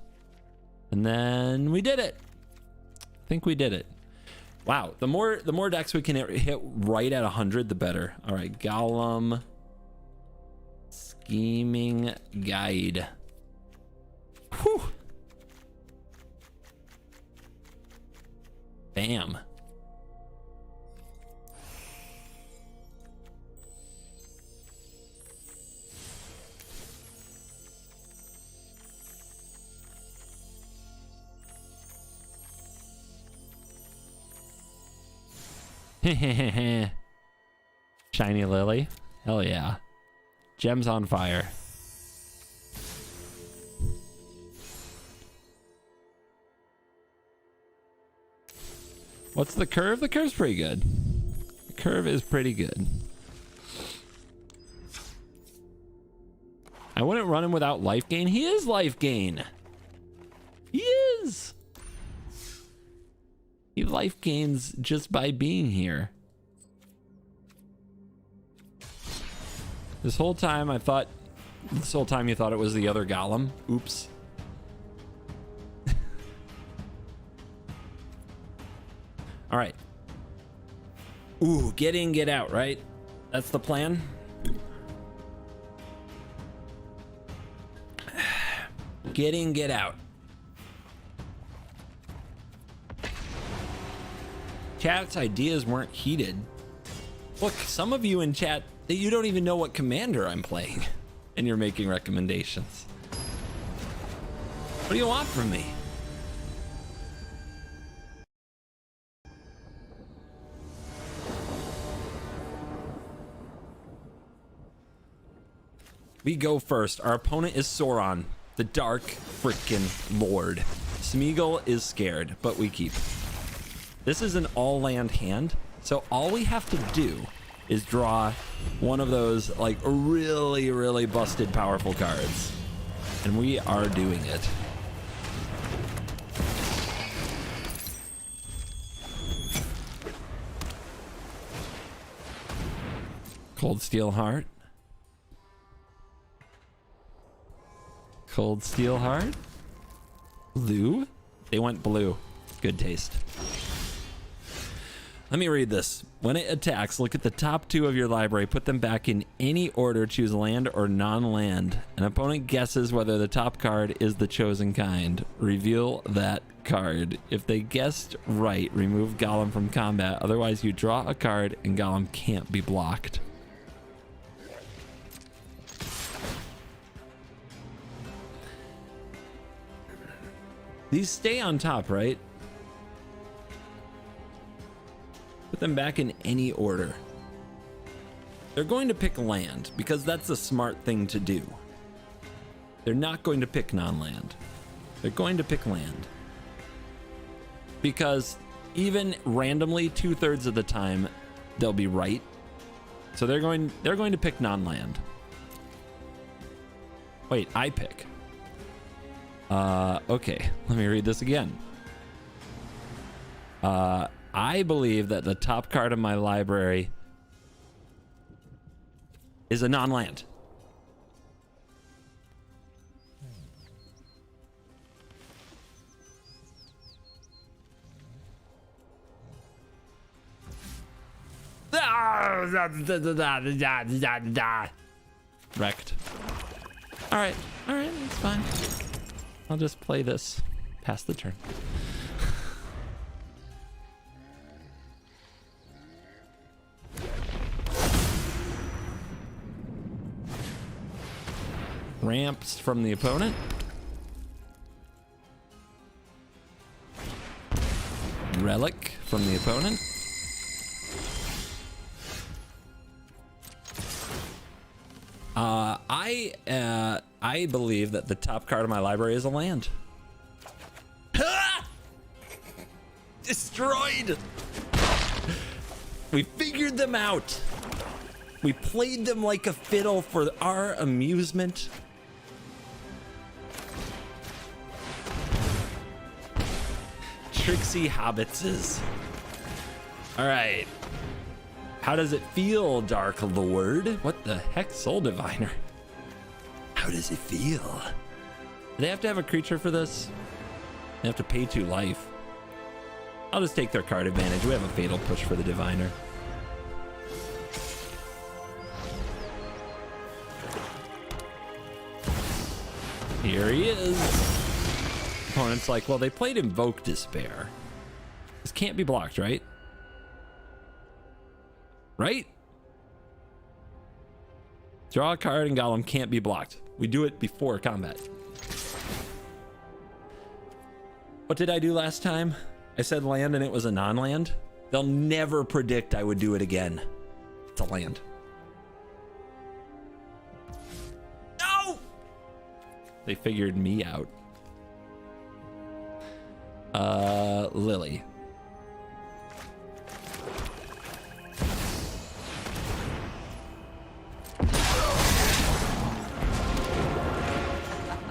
And then we did it. I think we did it. Wow, the more decks we can hit right at 100, the better. All right, Gollum. Scheming Guide. Whew. Bam. Shiny Lily. Hell yeah. Gems on fire. What's the curve? The curve's pretty good. The curve is pretty good. I wouldn't run him without life gain. He is life gain. He is. He life gains just by being here. This whole time you thought it was the other Gollum. Oops. All right. Ooh, get in, get out, right? That's the plan. Get in, get out. Chat's ideas weren't heated. Look, some of you in chat, you don't even know what commander I'm playing, and you're making recommendations. What do you want from me? We go first. Our opponent is Sauron, the Dark Frickin' Lord. Smeagol is scared, but we keep. This is an all-land hand, so all we have to do is draw one of those, like, really, really busted powerful cards. And we are doing it. Cold Steel Heart. Cold Steel Heart. Blue? They went blue. Good taste. Let me read this. When it attacks, look at the top 2 of your library, put them back in any order, choose land or non-land. An opponent guesses whether the top card is the chosen kind. Reveal that card. If they guessed right, remove Gollum from combat. Otherwise, you draw a card and Gollum can't be blocked. These stay on top, right? Put them back in any order. They're going to pick land because that's a smart thing to do. They're not going to pick non-land. They're going to pick land. Because even randomly 2/3 of the time they'll be right. So they're going to pick non-land. Wait, I pick. Okay, let me read this again. I believe that the top card of my library is a non-land. Wrecked. All right, that's fine. I'll just play this past the turn. Ramps from the opponent. Relic from the opponent. I believe that the top card of my library is a land. Destroyed! We figured them out. We played them like a fiddle for our amusement. Trixie Hobbitses. All right. How does it feel, Dark Lord? What the heck, Soul Diviner? How does it feel? Do they have to have a creature for this? They have to pay 2 life. I'll just take their card advantage. We have a Fatal Push for the Diviner. Here he is. Opponent's like, well, they played Invoke Despair. This can't be blocked, right? Right? Draw a card and Gollum can't be blocked. We do it before combat. What did I do last time? I said land and it was a non-land. They'll never predict I would do it again. It's a land. No! They figured me out. Lily.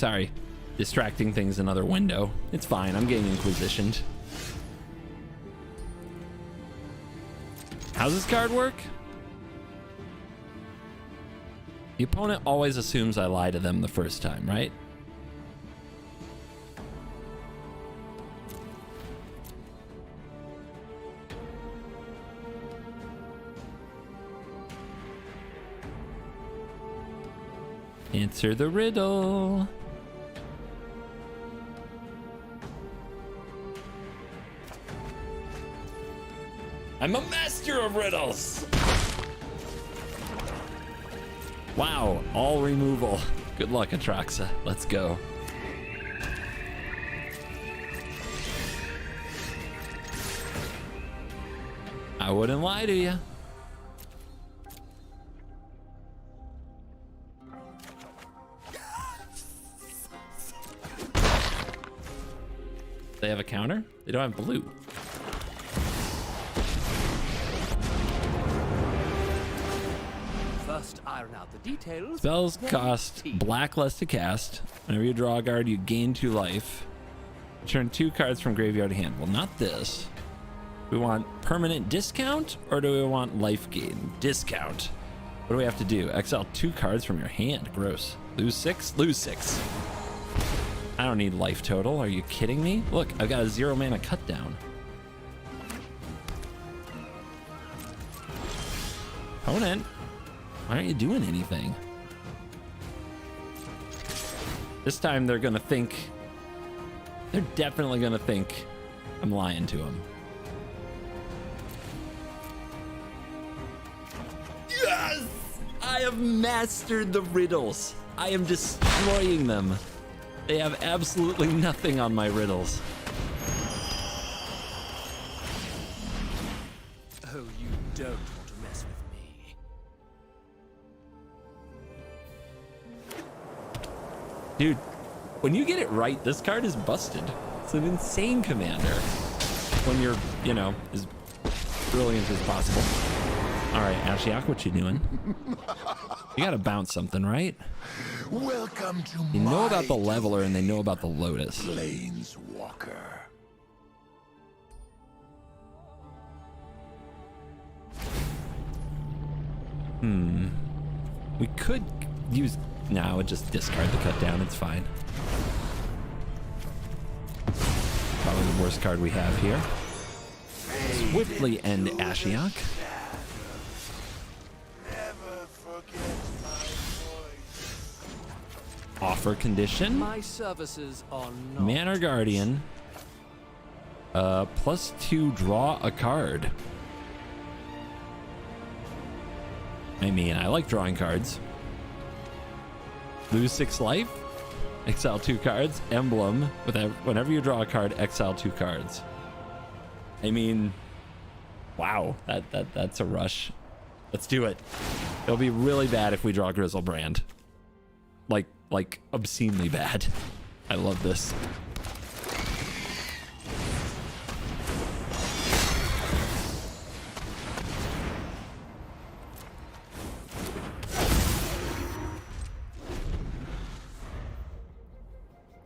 Sorry. Distracting things another window. It's fine. I'm getting inquisitioned. How's this card work? The opponent always assumes I lie to them the first time, right? Answer the riddle. I'm a master of riddles. Wow, all removal. Good luck, Atraxa. Let's go. I wouldn't lie to you. They have a counter? They don't have blue. First, iron out the details. Spells then cost tea. black less to cast. Whenever you draw a card, you gain 2 life. Turn 2 cards from graveyard to hand. Well, not this. We want permanent discount, or do we want life gain? Discount. What do we have to do? Exile 2 cards from your hand. Gross. Lose 6? Lose 6. I don't need life total. Are you kidding me? Look, I've got a 0 mana cut down. Opponent, why aren't you doing anything? This time they're gonna think, they're definitely gonna think I'm lying to them. Yes! I have mastered the riddles. I am destroying them. They have absolutely nothing on my riddles. Oh, you don't want to mess with me. Dude, when you get it right, this card is busted. It's an insane commander. When you're, you know, as brilliant as possible. All right, Ashiok, what you doing? You gotta bounce something, right? Welcome to You know about the leveler and they know about the Lotus. Planeswalker. We could use... No, just discard the cut down. It's fine. Probably the worst card we have here. Swiftly end Ashiok. Never forget my voice. Offer condition. My services are not. Manor Guardian. +2 draw a card. I mean, I like drawing cards. Lose 6 life. Exile 2 cards. Emblem. Whenever you draw a card, exile 2 cards. I mean, wow, that's a rush. Let's do it. It'll be really bad if we draw Grizzlebrand. Like obscenely bad. I love this.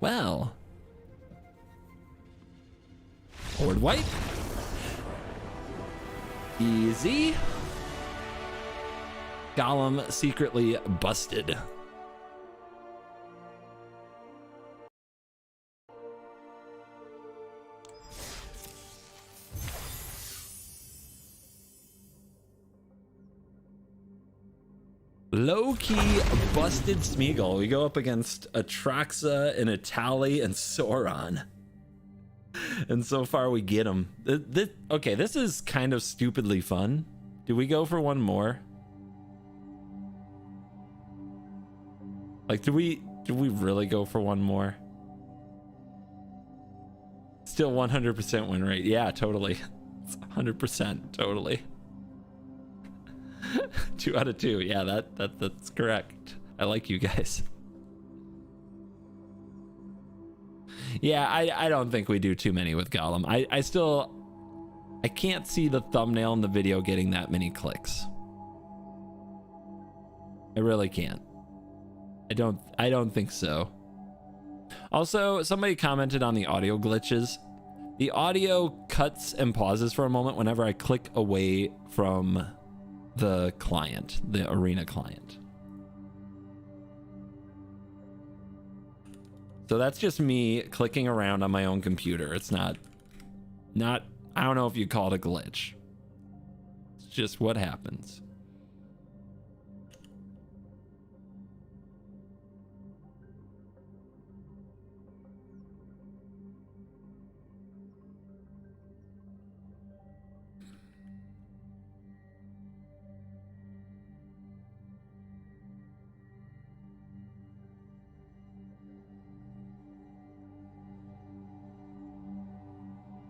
Well, board wipe. Easy. Gollum secretly busted. Low-key busted Smeagol. We go up against Atraxa and Atali and Sauron. And so far we get him. Okay, this is kind of stupidly fun. Do we go for one more? Like, do we really go for one more? Still 100% win rate. Yeah, totally. It's 100%, totally. 2 out of 2. Yeah, that's correct. I like you guys. Yeah, I don't think we do too many with Gollum. I can't see the thumbnail in the video getting that many clicks. I really can't. I don't think so. Also, somebody commented on the audio glitches. The audio cuts and pauses for a moment whenever I click away from the client, the arena client. So that's just me clicking around on my own computer. It's not, I don't know if you call it a glitch. It's just what happens.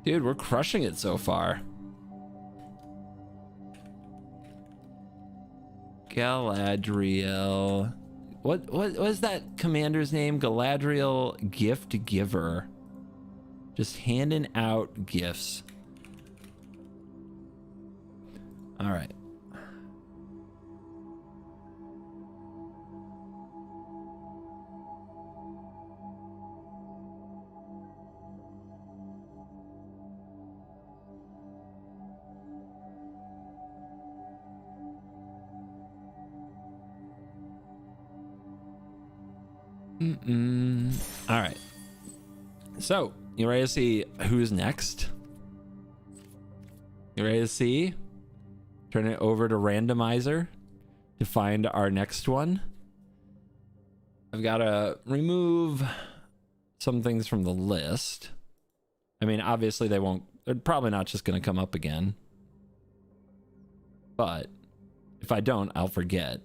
Dude, we're crushing it so far. Galadriel. What was that commander's name? Galadriel Gift Giver. Just handing out gifts. All right. All right. So, you ready to see who's next? You ready to see? Turn it over to randomizer to find our next one. I've got to remove some things from the list. I mean, obviously they're probably not just going to come up again. But if I don't, I'll forget.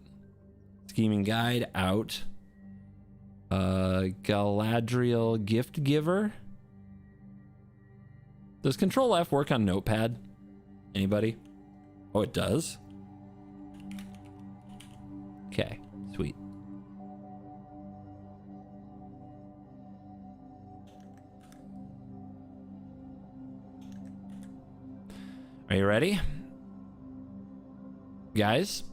Scheming guide out. Galadriel Gift Giver. Does Control F work on Notepad? Anybody? Oh, it does? Okay, sweet. Are you ready? Guys,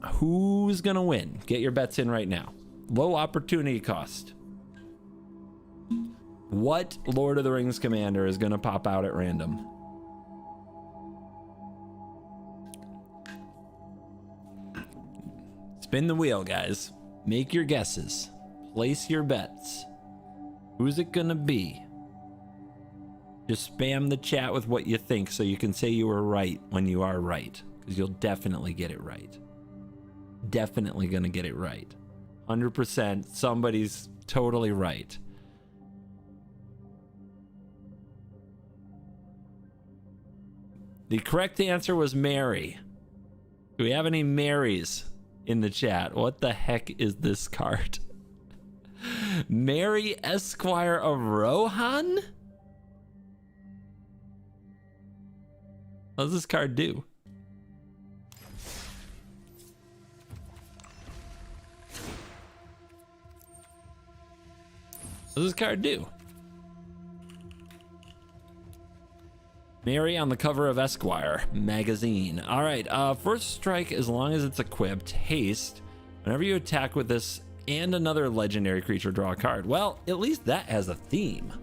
who's gonna win? Get your bets in right now. Low opportunity cost. What Lord of the Rings commander is going to pop out at random? Spin the wheel, guys. Make your guesses. Place your bets. Who's it going to be? Just spam the chat with what you think so you can say you were right when you are right. Because you'll definitely get it right. Definitely going to get it right. 100%. Somebody's totally right. The correct answer was Mary. Do we have any Marys in the chat? What the heck is this card? Mary Esquire of Rohan? What does this card do? What does this card do? Mary on the cover of Esquire magazine. All right, first strike as long as it's equipped. Haste. Whenever you attack with this and another legendary creature, draw a card. Well, at least that has a theme.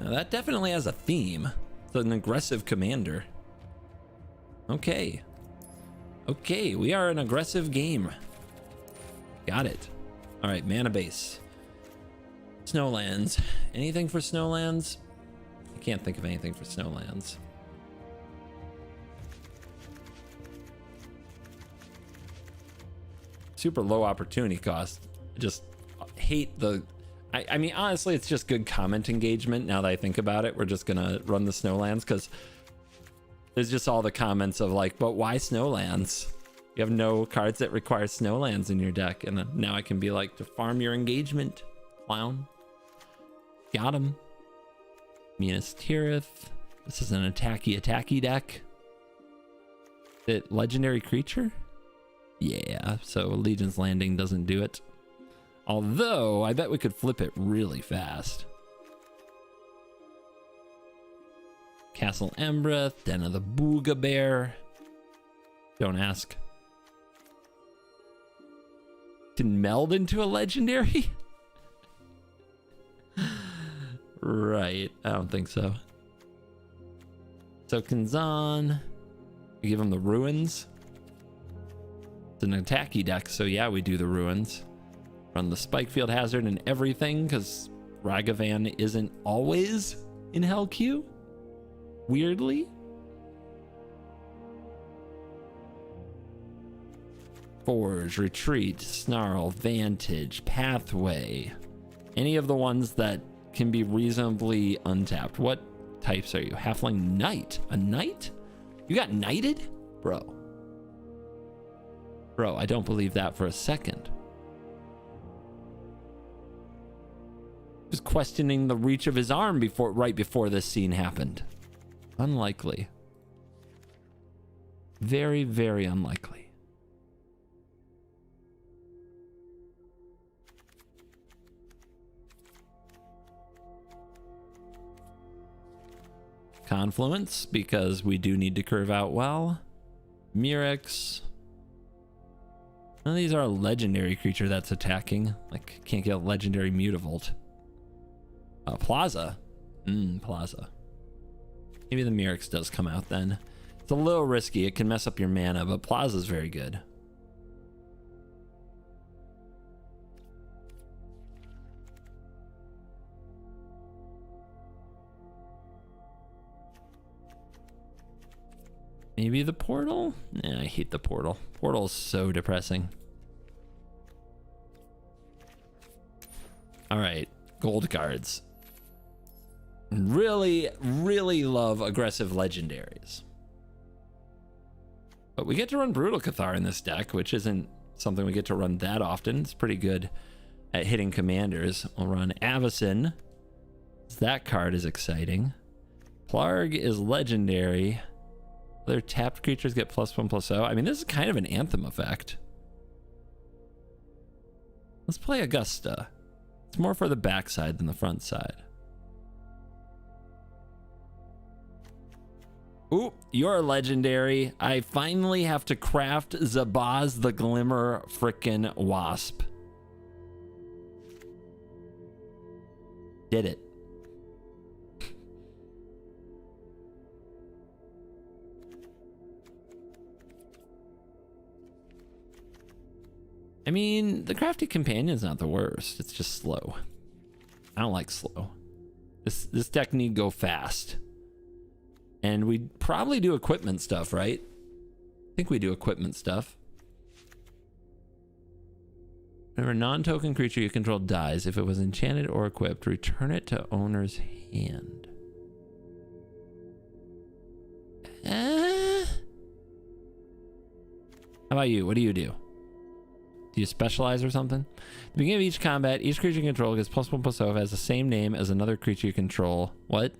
Now, that definitely has a theme. It's an aggressive commander. Okay. Okay, we are an aggressive game. Got it. All right, mana base. Snowlands. Anything for Snowlands? I can't think of anything for Snowlands. Super low opportunity cost. I just hate the... I mean, honestly, it's just good comment engagement. Now that I think about it, we're just gonna run the Snowlands because there's just all the comments of like, but why Snowlands? You have no cards that require Snowlands in your deck. And then now I can be like, to farm your engagement, clown. Got him. Minas Tirith. This is an attacky deck. Is it legendary creature? Yeah, so Legion's Landing doesn't do it. Although, I bet we could flip it really fast. Castle Embreth, Den of the Booga Bear. Don't ask. Can meld into a legendary? right. I don't think so. So Kanzan, we give him the ruins. It's an attacky deck, so yeah, we do the ruins. Run the spike field hazard and everything, because Ragavan isn't always in Hell Q. Weirdly. Forge, Retreat, Snarl, Vantage, Pathway. Any of the ones that can be reasonably untapped. What types are you? Halfling Knight. A knight? You got knighted? Bro, I don't believe that for a second. Was questioning the reach of his arm right before this scene happened. Unlikely. Very, very unlikely. Confluence, because we do need to curve out well. Murex. None of these are a legendary creature that's attacking. Like, can't get a legendary Mutavault. Plaza. Plaza. Maybe the Murex does come out then. It's a little risky. It can mess up your mana, but Plaza's very good. Maybe the portal? Nah, I hate the portal. Portal is so depressing. All right, gold cards. Really, really love aggressive legendaries. But we get to run Brutal Cathar in this deck, which isn't something we get to run that often. It's pretty good at hitting commanders. We'll run Avacyn. That card is exciting. Plarg is legendary. Other tapped creatures get +1/+0. I mean, this is kind of an Anthem effect. Let's play Augusta. It's more for the backside than the front side. Ooh, you're legendary. I finally have to craft Zabaz the Glimmer frickin' Wasp. Did it. I mean, the Crafty Companion's not the worst. It's just slow. I don't like slow. This deck need go fast. And we probably do equipment stuff, right? I think we do equipment stuff. Whenever a non-token creature you control dies, if it was enchanted or equipped, return it to owner's hand. How about you? What do you do? Do you specialize or something? At the beginning of each combat, each creature you control gets +1/+0 if it has the same name as another creature you control. What?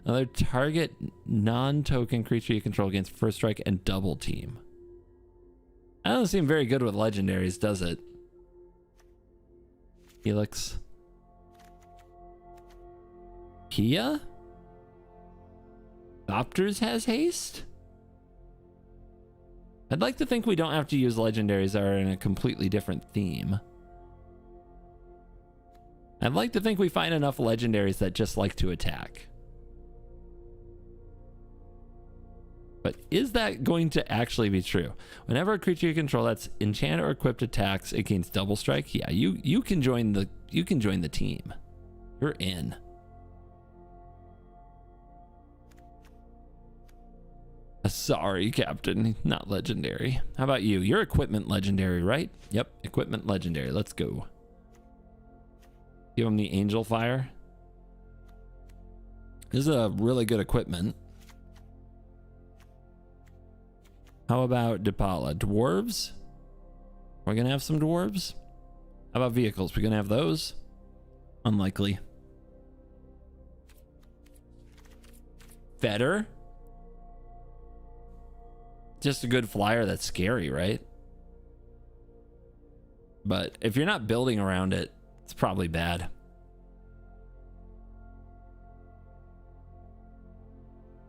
Another target non-token creature you control against first strike and double team. That doesn't seem very good with legendaries, does it? Helix. Kia? Thopters has haste? I'd like to think we don't have to use legendaries that are in a completely different theme. I'd like to think we find enough legendaries that just like to attack. But is that going to actually be true? Whenever a creature you control that's enchanted or equipped attacks, it gains double strike. Yeah, you can join the team. You're in. Sorry, Captain, not legendary. How about you? You're equipment legendary, right? Yep, equipment legendary. Let's go. Give him the Angel Fire. This is a really good equipment. How about Dipala? Dwarves? We're gonna have some dwarves? How about vehicles? We're gonna have those? Unlikely. Fetter? Just a good flyer that's scary, right? But if you're not building around it, it's probably bad.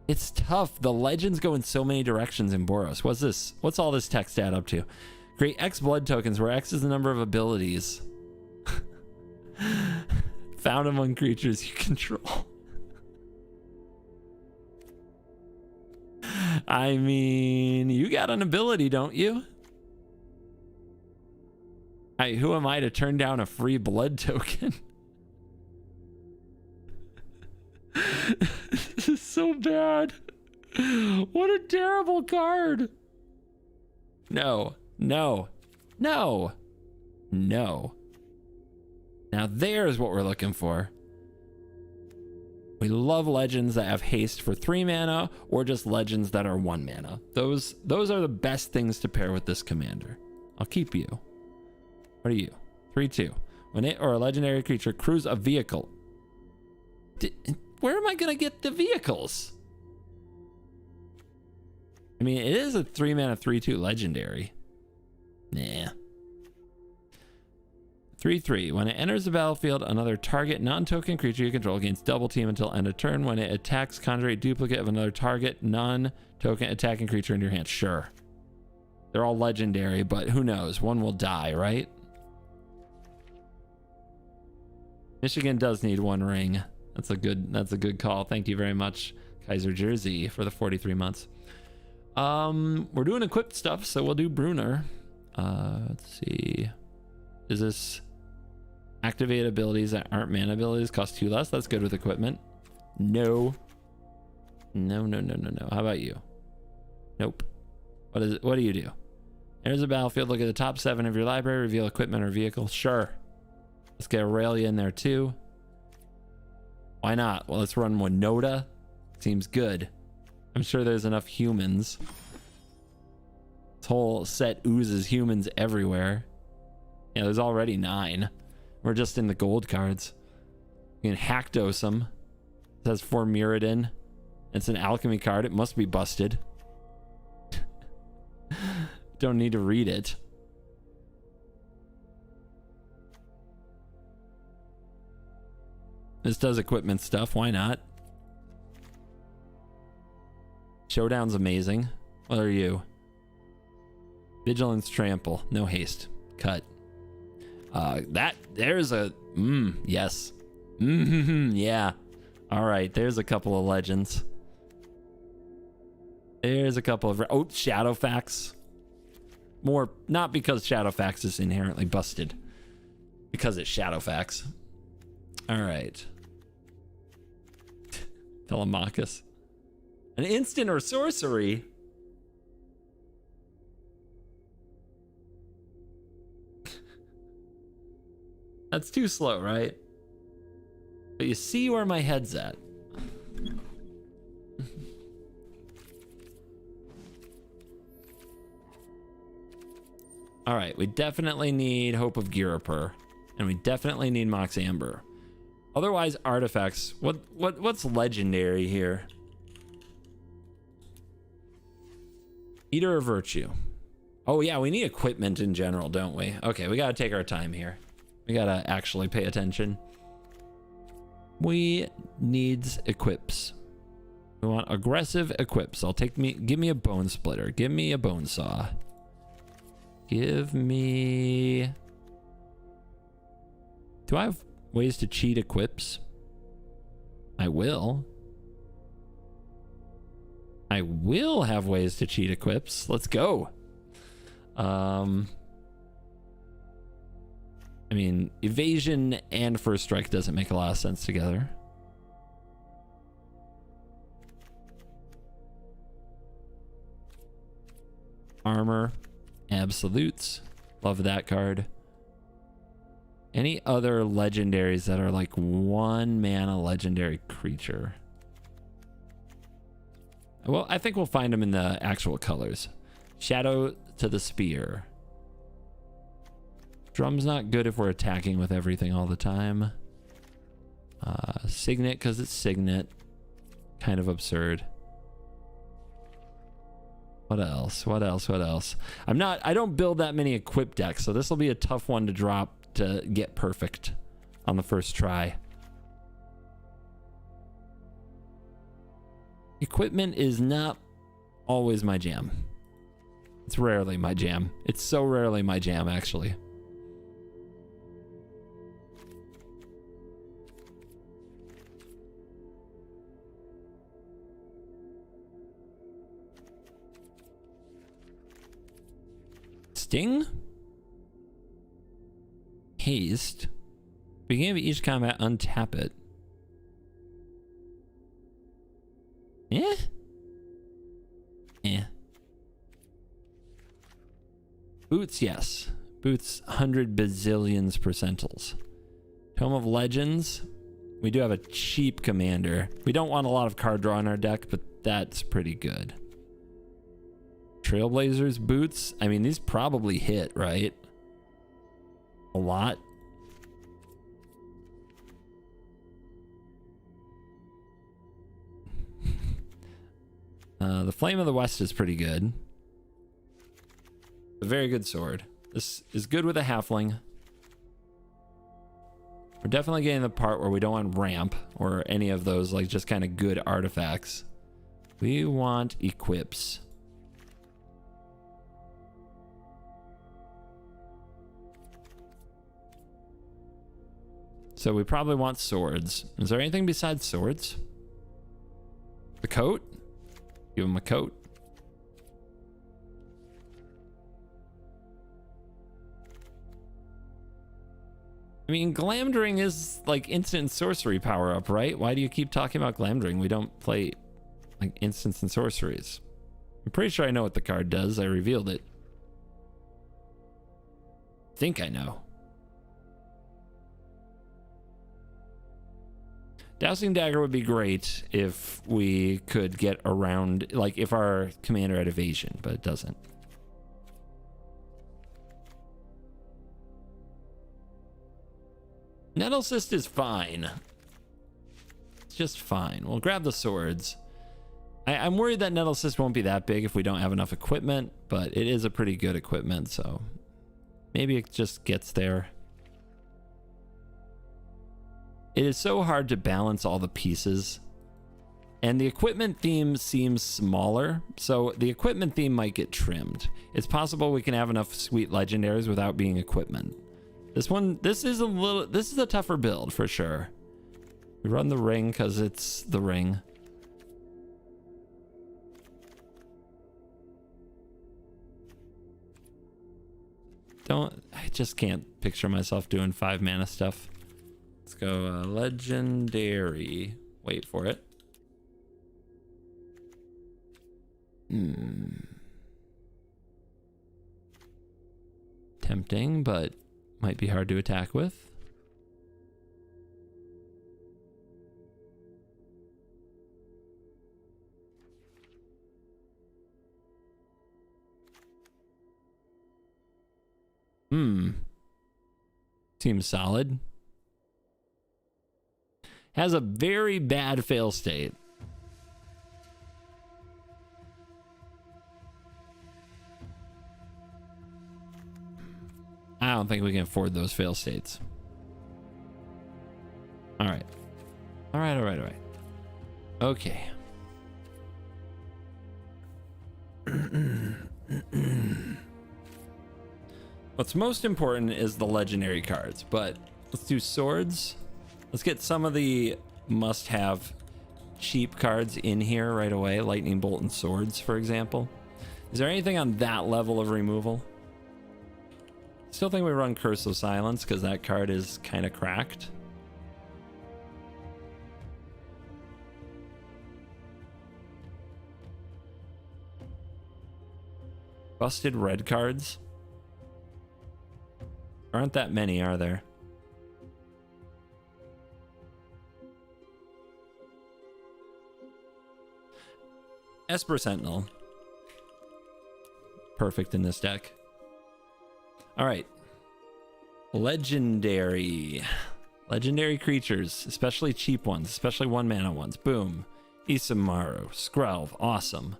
It's tough. The legends go in so many directions in Boros. What's this? What's all this text add up to? Create X blood tokens where X is the number of abilities found among creatures you control. I mean, you got an ability, don't you? Who am I to turn down a free blood token? This is so bad. What a terrible card. No, no, no, no. Now there's what we're looking for. We love legends that have haste for 3 mana or just legends that are 1 mana. Those are the best things to pair with this commander. I'll keep you. What are you? 3/2. When it or a legendary creature crews a vehicle. Where am I going to get the vehicles? I mean, it is a 3 mana 3/2 legendary. Nah. 3/3. When it enters the battlefield, another target non-token creature you control gains double team until end of turn. When it attacks, conjure a duplicate of another target non-token attacking creature in your hand. Sure. They're all legendary, but who knows? One will die, right? Michigan does need 1 ring. That's a good call. Thank you very much, Kaiser Jersey, for the 43 months. We're doing equipped stuff, so we'll do Bruner. Let's see. Is this activate abilities that aren't mana abilities cost 2 less? That's good with equipment. No. No. How about you? Nope. What do you do? There's a battlefield. Look at the top 7 of your library. Reveal equipment or vehicle. Sure. Let's get Aurelia in there too. Why not? Well, let's run Winota. Seems good. I'm sure there's enough humans. This whole set oozes humans everywhere. Yeah, there's already 9. We're just in the gold cards. You can hack dose them. It has 4 Mirrodin. It's an alchemy card. It must be busted. Don't need to read it. This does equipment stuff. Why not? Showdown's amazing. What are you? Vigilance Trample. No haste. Cut. There's a yes. Yeah. All right, there's a couple of legends. There's a couple of Shadowfax. More not because Shadowfax is inherently busted, because it's Shadowfax. All right. Telemachus. An instant or sorcery. That's too slow, right? But you see where my head's at. All right, we definitely need Hope of Girapur, and we definitely need Mox Amber. Otherwise, artifacts. What's legendary here? Eater of Virtue. Oh yeah, we need equipment in general, don't we? Okay, we gotta take our time here. We gotta actually pay attention. We needs equips. We want aggressive equips. Give me a bone splitter. Give me a bone saw. Give me. Do I have ways to cheat equips? I will. I will have ways to cheat equips. Let's go. I mean, evasion and first strike doesn't make a lot of sense together. Armor, absolutes. Love that card. Any other legendaries that are like 1 mana legendary creature? Well, I think we'll find them in the actual colors. Shadow to the Spear. Drum's not good if we're attacking with everything all the time. Signet because it's Signet. Kind of absurd. What else? I don't build that many equip decks, so this will be a tough one to drop to get perfect on the first try. Equipment is not always my jam. It's rarely my jam. It's so rarely my jam, actually. Sting. Haste. Beginning of each combat, untap it. Yeah? Yeah. Boots, yes. Boots, 100 bazillions percentiles. Tome of Legends. We do have a cheap commander. We don't want a lot of card draw in our deck, but that's pretty good. Trailblazers, boots. I mean, these probably hit, right? A lot. The Flame of the West is pretty good. A very good sword. This is good with a halfling. We're definitely getting the part where we don't want ramp or any of those like just kind of good artifacts. We want equips. So we probably want swords. Is there anything besides swords? The coat? Give him a coat. I mean, Glamdring is like instant sorcery power up, right? Why do you keep talking about Glamdring? We don't play like instants and sorceries. I'm pretty sure I know what the card does. I revealed it. I think I know. Dousing Dagger would be great if we could get around, like if our commander had evasion, but it doesn't. Nettle Cyst is fine. It's just fine. We'll grab the swords. I'm worried that Nettle Cyst won't be that big if we don't have enough equipment, but it is a pretty good equipment, so maybe it just gets there. It is so hard to balance all the pieces, and the equipment theme seems smaller, so the equipment theme might get trimmed. It's possible we can have enough sweet legendaries without being equipment. This is a tougher build for sure. We run the ring because it's the ring. I just can't picture myself doing 5 mana stuff. Let's go legendary. Wait for it. Tempting, but might be hard to attack with. Seems solid. Has a very bad fail state. I don't think we can afford those fail states. All right. All right. Okay. What's most important is the legendary cards, but let's do swords. Let's get some of the must-have cheap cards in here right away. Lightning Bolt and Swords, for example. Is there anything on that level of removal? Still think we run Curse of Silence because that card is kind of cracked. Busted red cards. Aren't that many, are there? Esper Sentinel. Perfect in this deck. All right. Legendary creatures, especially cheap ones, especially 1 mana ones. Boom. Isamaru, Skrelv, awesome.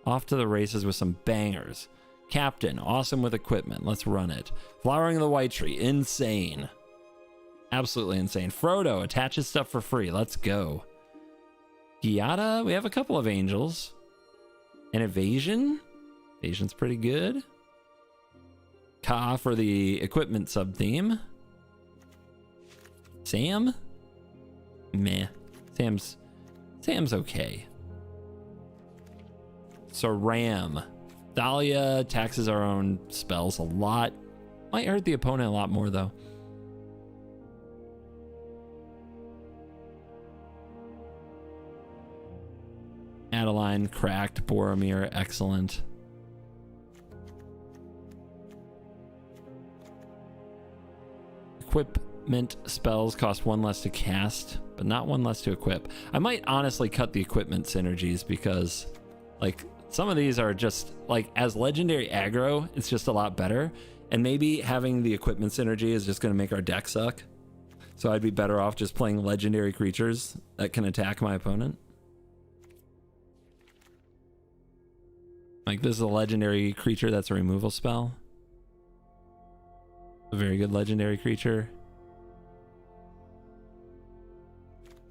Off to the races with some bangers. Captain, awesome with equipment. Let's run it. Flowering of the White Tree, insane. Absolutely insane. Frodo attaches stuff for free. Let's go. Giada, we have a couple of angels. And Evasion. Evasion's pretty good. Ka for the equipment sub-theme. Sam? Meh. Sam's okay. So Ram. Dahlia taxes our own spells a lot. Might hurt the opponent a lot more, though. Adeline, cracked. Boromir, excellent. Equipment spells cost 1 less to cast, but not 1 less to equip. I might honestly cut the equipment synergies because, like, some of these are just, like, as legendary aggro, it's just a lot better. And maybe having the equipment synergy is just going to make our deck suck. So I'd be better off just playing legendary creatures that can attack my opponent. Like, this is a legendary creature that's a removal spell. A very good legendary creature.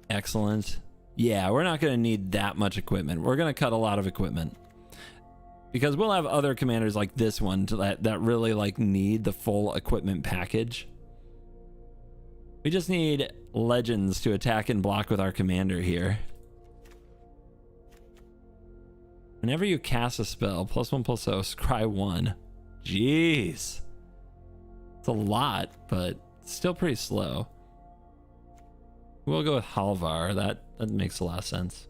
Excellent. Yeah, we're not going to need that much equipment. We're going to cut a lot of equipment. Because we'll have other commanders like this one that really, like, need the full equipment package. We just need legends to attack and block with our commander here. Whenever you cast a spell, +1/+0, scry 1. Jeez. It's a lot, but it's still pretty slow. We'll go with Halvar. That makes a lot of sense.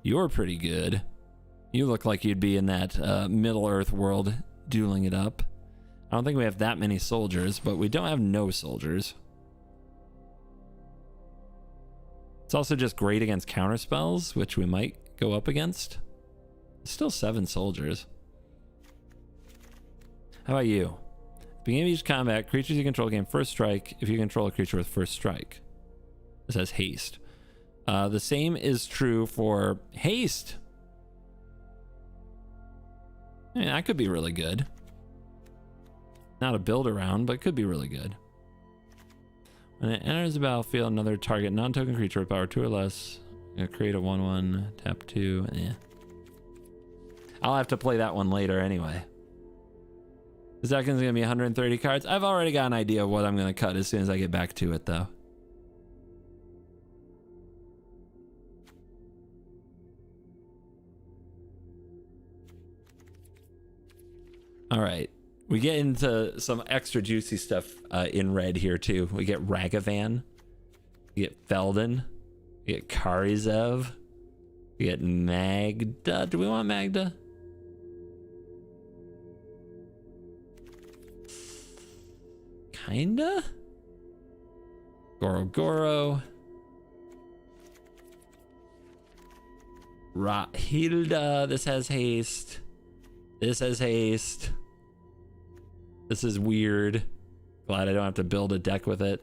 You're pretty good. You look like you'd be in that Middle-earth world dueling it up. I don't think we have that many soldiers, but we don't have no soldiers. It's also just great against counter spells, which we might go up against. Still 7 soldiers. How about you? Beginning of each combat, creatures you control gain first strike if you control a creature with first strike. This has haste. The same is true for haste. I mean, that could be really good. Not a build around, but could be really good. When it enters the battlefield, another target non-token creature with power 2 or less. Create a 1/1, tap 2. Yeah. I'll have to play that one later anyway. The second's gonna be 130 cards. I've already got an idea of what I'm gonna cut as soon as I get back to it, though. All right, we get into some extra juicy stuff in red here too. We get Ragavan, we get Felden, we get Karizev, we get Magda. Do we want Magda? Kinda. Goro. Hilda. This has haste. This has haste. This is weird. Glad I don't have to build a deck with it.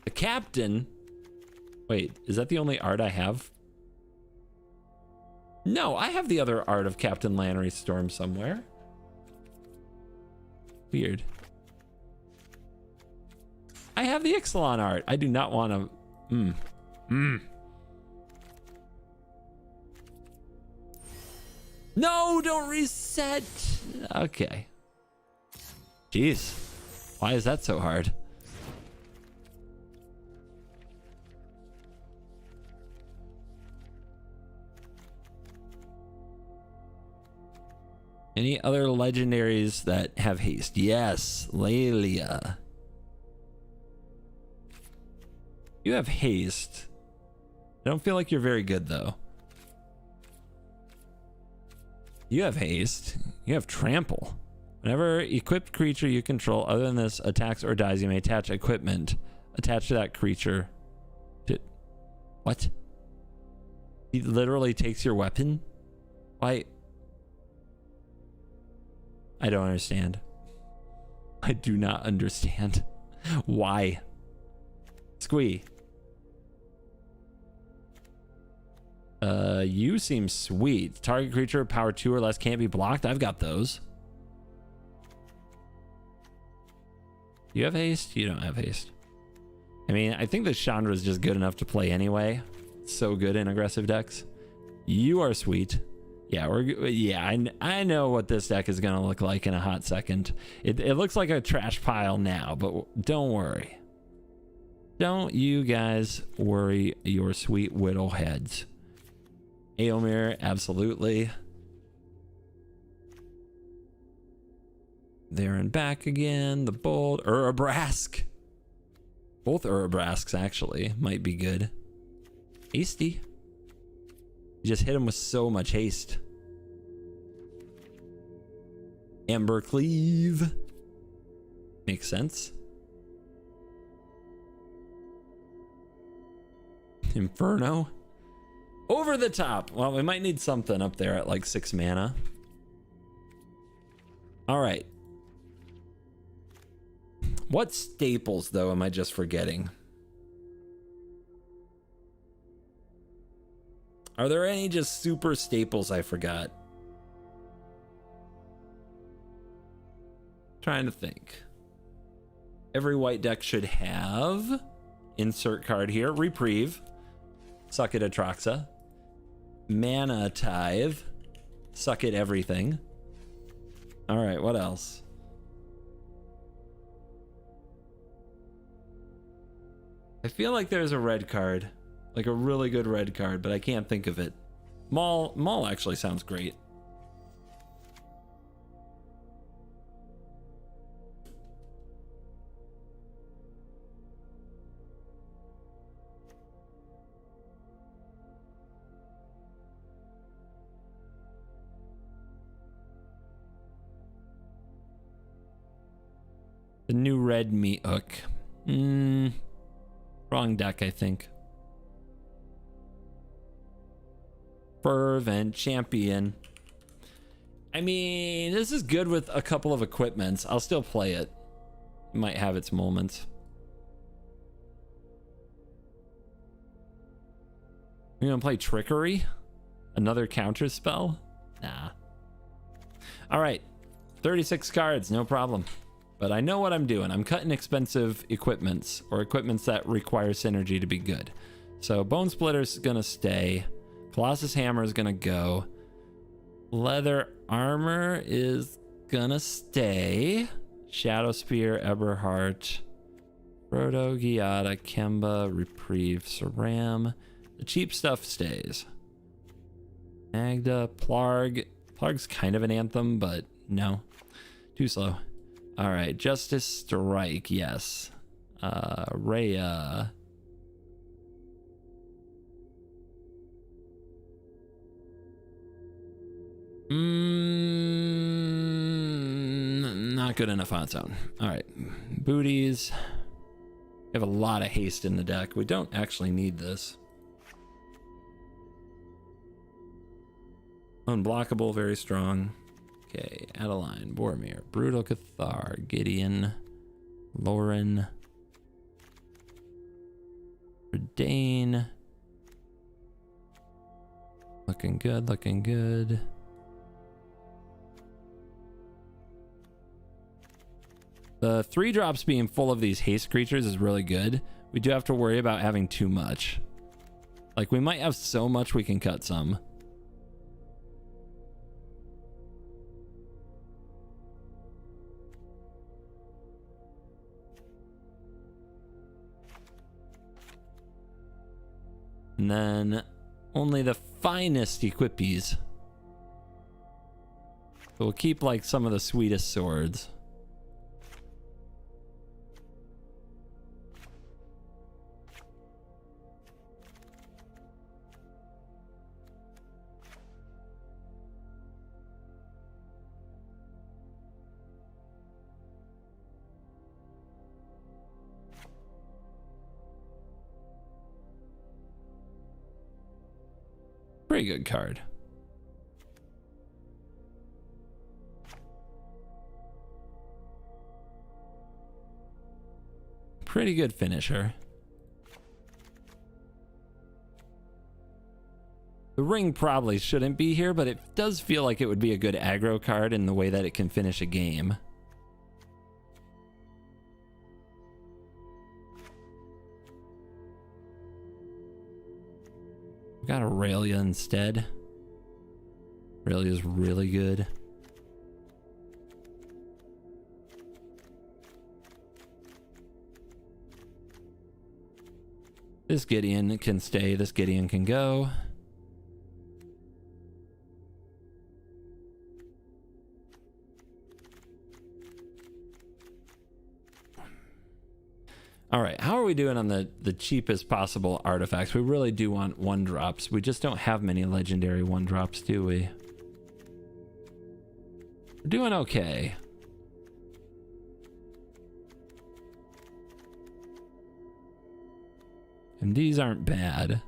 The captain. Wait, is that the only art I have? No, I have the other art of Captain Lannery Storm somewhere. Weird. I have the Ixalan art. I do not want to... No, don't reset. Okay. Jeez. Why is that so hard? Any other legendaries that have haste? Yes, Lelia. You have haste. I don't feel like you're very good, though. You have haste. You have trample. Whenever equipped creature you control other than this attacks or dies, you may attach equipment attached to that creature. What? He literally takes your weapon? Why? I don't understand. I do not understand. Why? Squee. You seem sweet. Target creature, power 2 or less, can't be blocked. I've got those. You have haste? You don't have haste. I mean, I think the Chandra is just good enough to play anyway. So good in aggressive decks. You are sweet. Yeah, I know what this deck is gonna look like in a hot second. It looks like a trash pile now, but don't worry. Don't you guys worry your sweet whittle heads. Aomir, absolutely. There and back again. The bold Urabrask. Both Urabrasks actually might be good. Hasty. You just hit him with so much haste. Amber Cleave. Makes sense. Inferno. Over the top. Well, we might need something up there at like 6 mana. All right. What staples, though, am I just forgetting? Are there any just super staples I forgot? Trying to think. Every white deck should have. Insert card here. Reprieve. Suck it Atraxa. Mana Tithe. Suck it everything. All right, what else? I feel like there's a red card. Like a really good red card, but I can't think of it. Maul actually sounds great. The new red meat hook. Wrong deck, I think. Fervent Champion. I mean, this is good with a couple of equipments. I'll still play it. It might have its moments. You're gonna play Trickery? Another counter spell? Nah. All right, 36 cards, no problem. But I know what I'm doing. I'm cutting expensive equipments or equipments that require synergy to be good. So Bone Splitter's gonna stay. Colossus Hammer is gonna go. Leather Armor is gonna stay. Shadow Spear, Eberhart, Frodo, Giada, Kemba, Reprieve, Saram. The cheap stuff stays. Magda, Plarg. Plarg's kind of an anthem, but no. Too slow. All right, Justice Strike, yes. Rhea. Not good enough on its own. All right, Booties. We have a lot of haste in the deck. We don't actually need this. Unblockable, very strong. Okay, Adeline, Boromir, Brutal Cathar, Gideon, Lauren, Redane. Looking good, looking good. The 3-drops being full of these haste creatures is really good. We do have to worry about having too much. Like, we might have so much we can cut some. And then only the finest equipies. So we'll keep like some of the sweetest swords. Pretty good card. Pretty good finisher. The ring probably shouldn't be here, but it does feel like it would be a good aggro card in the way that it can finish a game. Got Aurelia instead. Aurelia's really good. This Gideon can stay. This Gideon can go. All right, how are we doing on the cheapest possible artifacts? We really do want 1-drops. We just don't have many legendary 1-drops, do we? We're doing okay. And these aren't bad.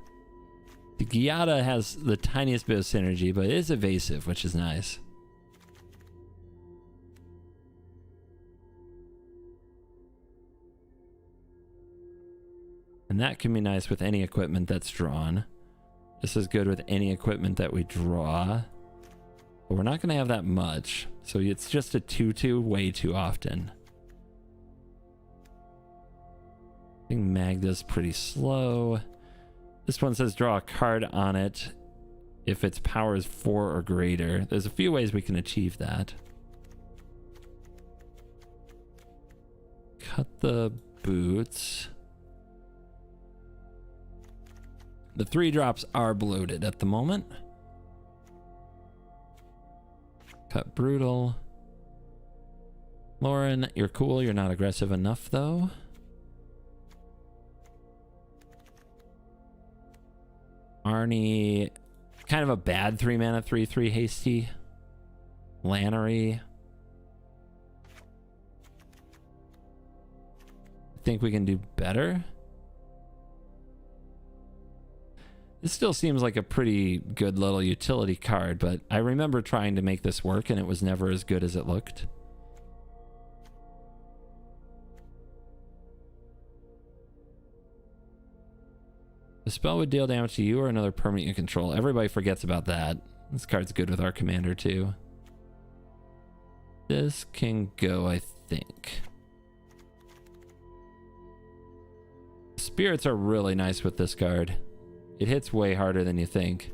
The Giada has the tiniest bit of synergy, but it is evasive, which is nice. And that can be nice with any equipment that's drawn. This is good with any equipment that we draw. But we're not going to have that much. So it's just a 2-2 way too often. I think Magda's pretty slow. This one says draw a card on it if its power is 4 or greater. There's a few ways we can achieve that. Cut the boots. The 3-drops are bloated at the moment. Cut brutal. Lauren, you're cool. You're not aggressive enough, though. Arnie, kind of a bad 3-mana 3/3 hasty. Lannery. I think we can do better. This still seems like a pretty good little utility card, but I remember trying to make this work and it was never as good as it looked. The spell would deal damage to you or another permanent you control. Everybody forgets about that. This card's good with our commander too. This can go, I think. Spirits are really nice with this card. It hits way harder than you think.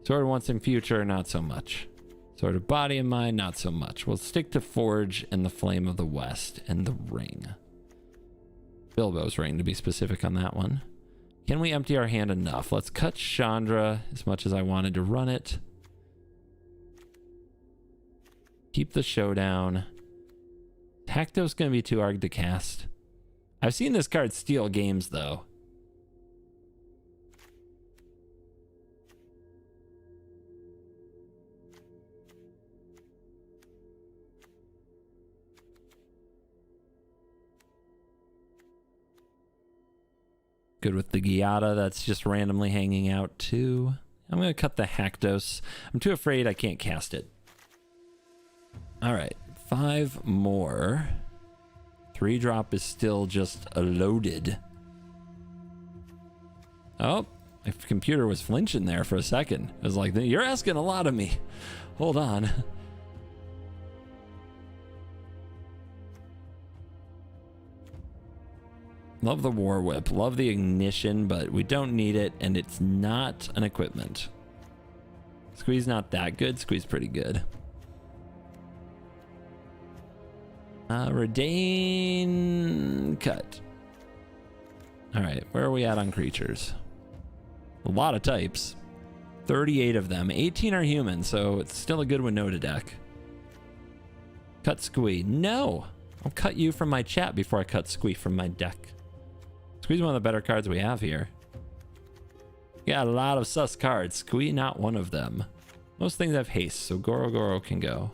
Sword of Once and Future, not so much. Sword of Body and Mind, not so much. We'll stick to Forge and the Flame of the West and the Ring. Bilbo's Ring, to be specific on that one. Can we empty our hand enough? Let's cut Chandra as much as I wanted to run it. Keep the Showdown. Tacto's going to be too hard to cast. I've seen this card steal games, though. Good with the Giada, that's just randomly hanging out too. I'm going to cut the Haktos. I'm too afraid I can't cast it. All right, 5 more. 3-drop is still just loaded. Oh, my computer was flinching there for a second. I was like, you're asking a lot of me. Hold on. Love the War Whip, love the Ignition, but we don't need it, and it's not an equipment. Squeeze not that good, Squeeze pretty good. Redain, cut. All right, where are we at on creatures? A lot of types. 38 of them, 18 are human, so it's still a good Winota deck. Cut Squee, no! I'll cut you from my chat before I cut Squee from my deck. Squee's one of the better cards we have here. Got a lot of sus cards. Squee, not one of them. Most things have haste, so Goro Goro can go.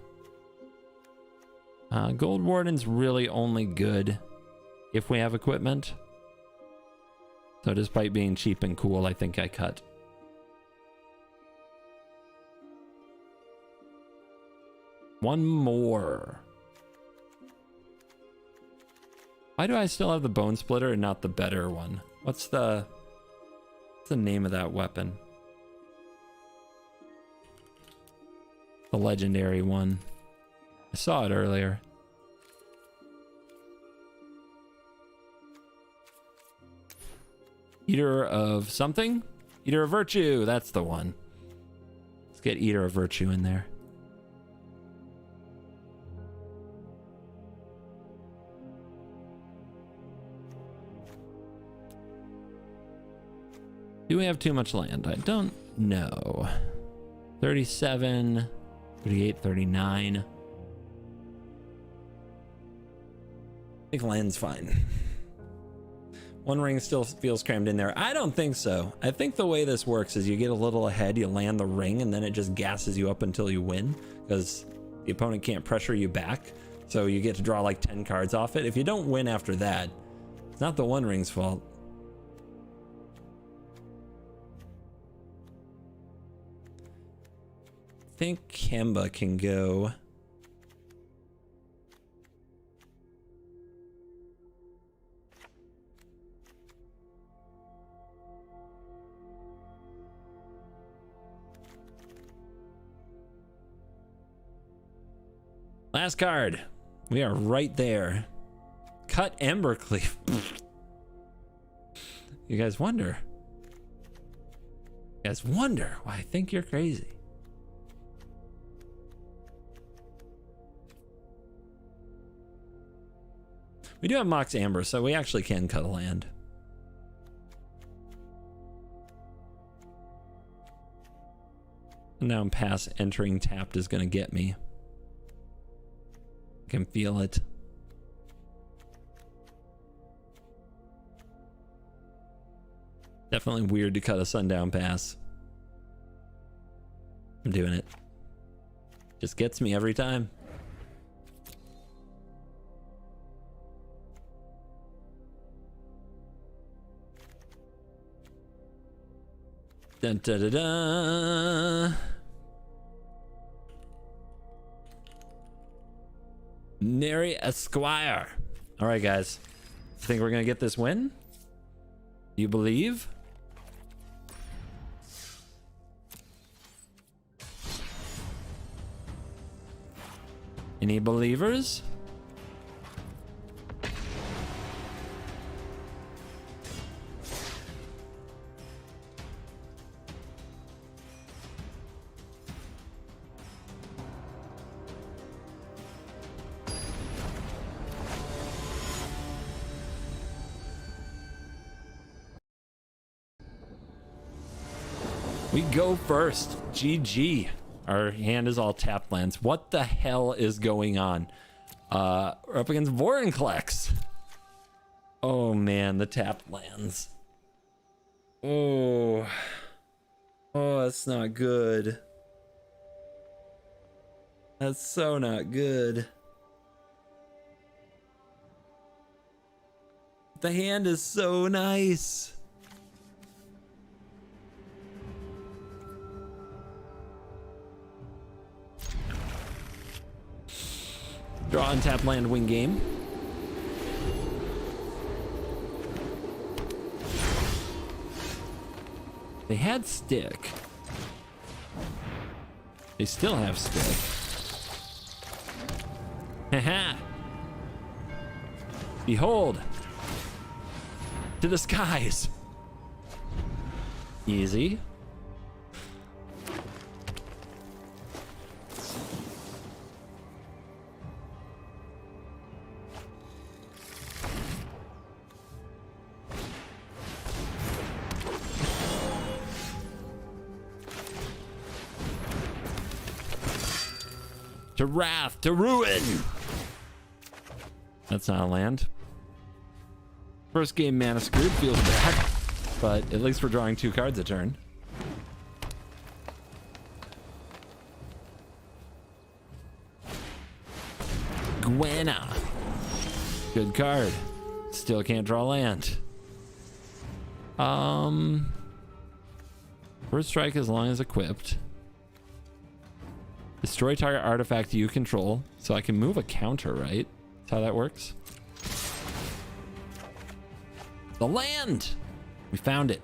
Gold Warden's really only good if we have equipment. So despite being cheap and cool, I think I cut. One more. Why do I still have the Bone Splitter and not the better one? What's the name of that weapon? The legendary one. I saw it earlier. Eater of something? Eater of Virtue, that's the one. Let's get Eater of Virtue in there. Do we have too much land? I don't know. 37, 38, 39. I think land's fine. One ring still feels crammed in there. I don't think so. I think the way this works is you get a little ahead, you land the ring, and then it just gasses you up until you win, because the opponent can't pressure you back. So you get to draw like 10 cards off it. If you don't win after that, it's not the one ring's fault. I think Kemba can go. Last card. We are right there. Cut Embercleave. You guys wonder. Why I think you're crazy. We do have Mox Amber, so we actually can cut a land. Now pass entering tapped is going to get me. I can feel it. Definitely weird to cut a sundown pass. I'm doing it. Just gets me every time. Dun, da, da, da. Neri Esquire. All right, guys. Think we're gonna get this win? You believe? Any believers? We go first. GG. Our hand is all tapped lands. What the hell is going on? We're up against Vorinclex. Oh man, the tapped lands. Oh, that's not good. That's so not good. The hand is so nice. Draw and tap land, win game. They had stick. They still have stick. Haha. Behold. To the skies. Easy. To wrath, to ruin. That's not a land. First game mana screwed feels bad, but at least we're drawing 2 cards a turn. Gwenna. Good card. Still can't draw land. First strike as long as equipped. Destroy target artifact you control. So I can move a counter, right? That's how that works. The land! We found it.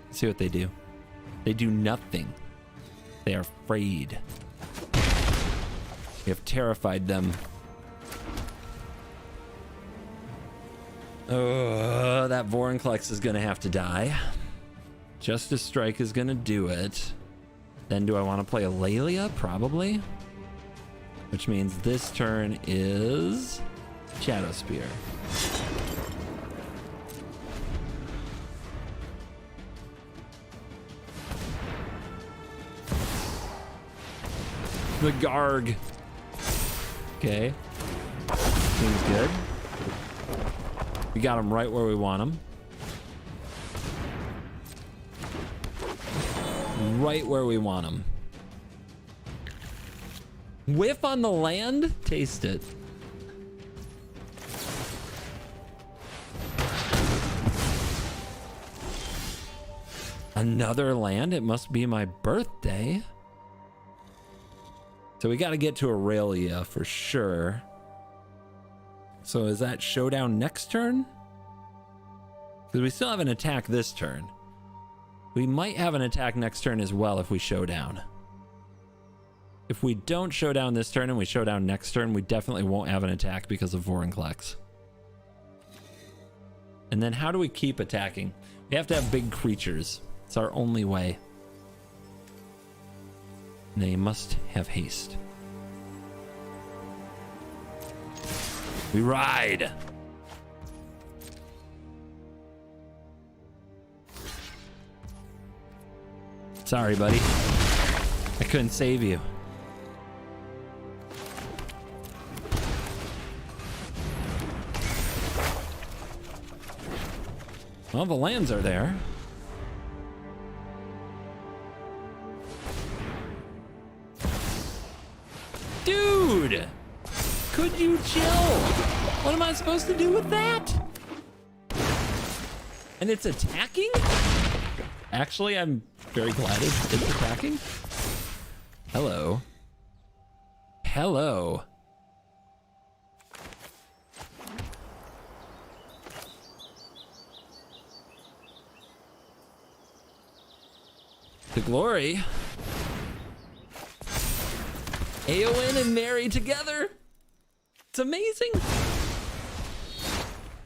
Let's see what they do. They do nothing. They are afraid. We have terrified them. Oh, that Vorinclex is going to have to die. Justice Strike is going to do it. Then do I want to play a Lelia? Probably. Which means this turn is Shadow Spear. The Garg. Okay. Seems good. We got him right where we want him. Right where we want him. Whiff on the land? Taste it. Another land? It must be my birthday. So we got to get to Aurelia for sure. So is that showdown next turn? Because we still have an attack this turn. We might have an attack next turn as well if we show down. If we don't show down this turn and we show down next turn, we definitely won't have an attack because of Vorinclex. And then how do we keep attacking? We have to have big creatures. It's our only way. They must have haste. We ride. Sorry, buddy. I couldn't save you. Well, the lands are there. Dude! Could you chill? What am I supposed to do with that? And it's attacking? Actually, I'm very glad it's attacking. Hello. Hello. To glory. Eowyn and Mary together. It's amazing.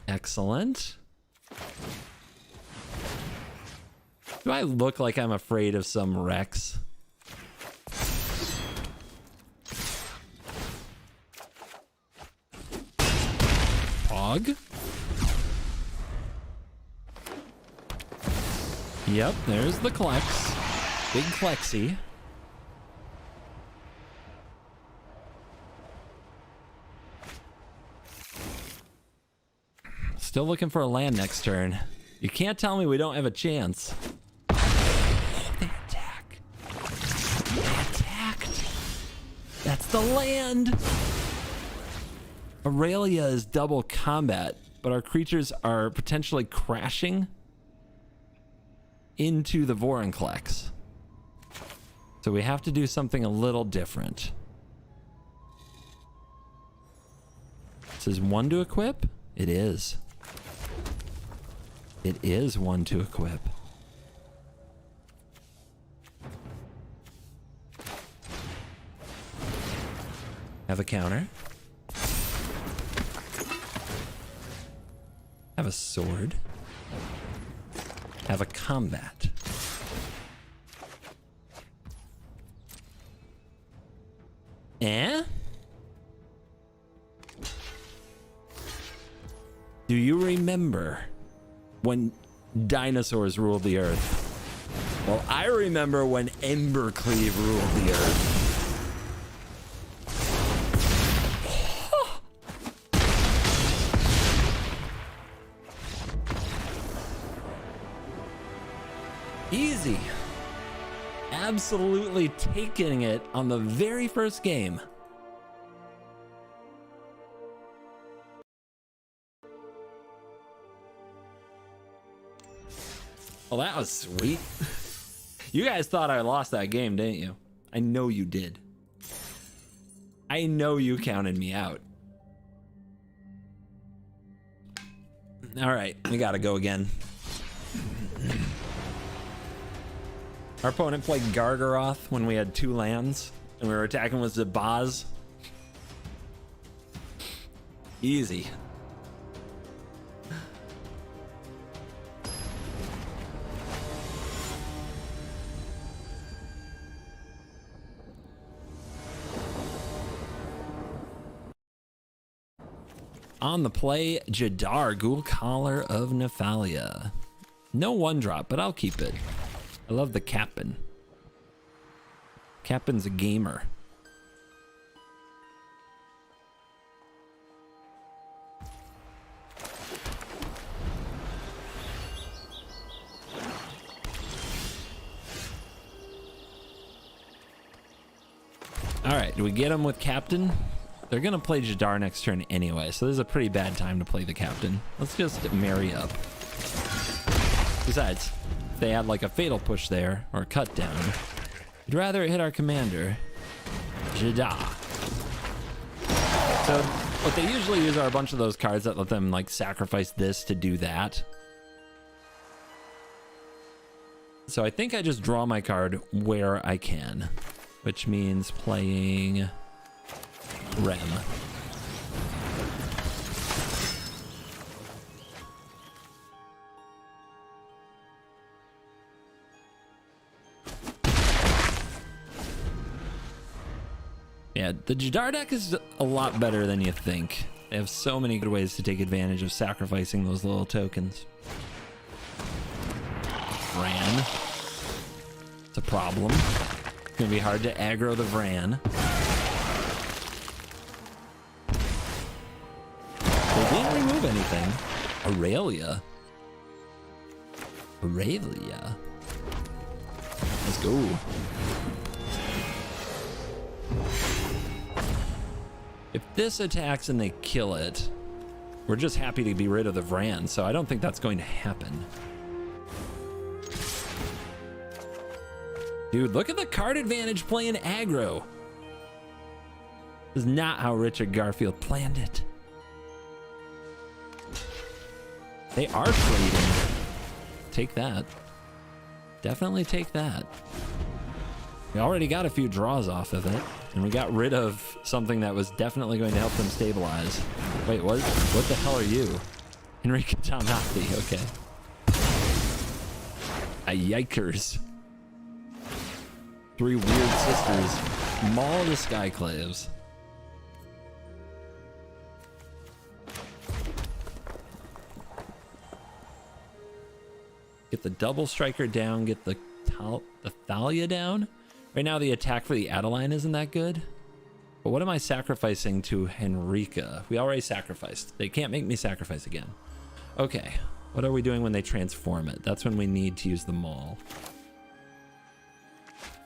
Excellent. Do I look like I'm afraid of some Rex? Pog? Yep, there's the Klex. Big Klexy. Still looking for a land next turn. You can't tell me we don't have a chance. They attack. They attacked. That's the land. Aurelia is double combat, but our creatures are potentially crashing into the Vorinclex. So we have to do something a little different. This is one to equip? It is. It is one to equip. Have a counter. Have a sword. Have a combat. Eh? Do you remember when dinosaurs ruled the earth? Well, I remember when Embercleave ruled the earth. Easy. Absolutely taking it on the very first game. Well, that was sweet. You guys thought I lost that game, didn't you? I know you did. I know you counted me out. All right, we gotta go again. Our opponent played Gargaroth when we had 2 lands and we were attacking with Zabaz. Easy. On the play, Jadar, Ghoul Collar of Nephalia. No 1-drop, but I'll keep it. I love the Captain. Captain's a gamer. All right, do we get them with Captain? They're gonna play Jadar next turn anyway, so this is a pretty bad time to play the Captain. Let's just marry up. Besides, if they had like a fatal push there or a cut down, I'd rather it hit our commander, Jadar. So what they usually use are a bunch of those cards that let them like sacrifice this to do that. So I think I just draw my card where I can, which means playing Rem. Yeah, the Jadar deck is a lot better than you think. They have so many good ways to take advantage of sacrificing those little tokens. Vran. It's a problem. It's gonna be hard to aggro the Vran. They didn't remove anything. Aurelia. Aurelia. Let's go. If this attacks and they kill it, we're just happy to be rid of the Vran, so I don't think that's going to happen. Dude, look at the card advantage playing aggro. This is not how Richard Garfield planned it. They are trading. Take that. Definitely take that. We already got a few draws off of it, and we got rid of something that was definitely going to help them stabilize. Wait, what the hell are you? Enrique Tamati, okay. Yikers. 3 weird sisters. Maul the Skyclaves. Get the double striker down, get the Thalia down. Right now the attack for the Adeline isn't that good. But what am I sacrificing to Henrika? We already sacrificed. They can't make me sacrifice again. Okay, what are we doing when they transform it? That's when we need to use the Maul.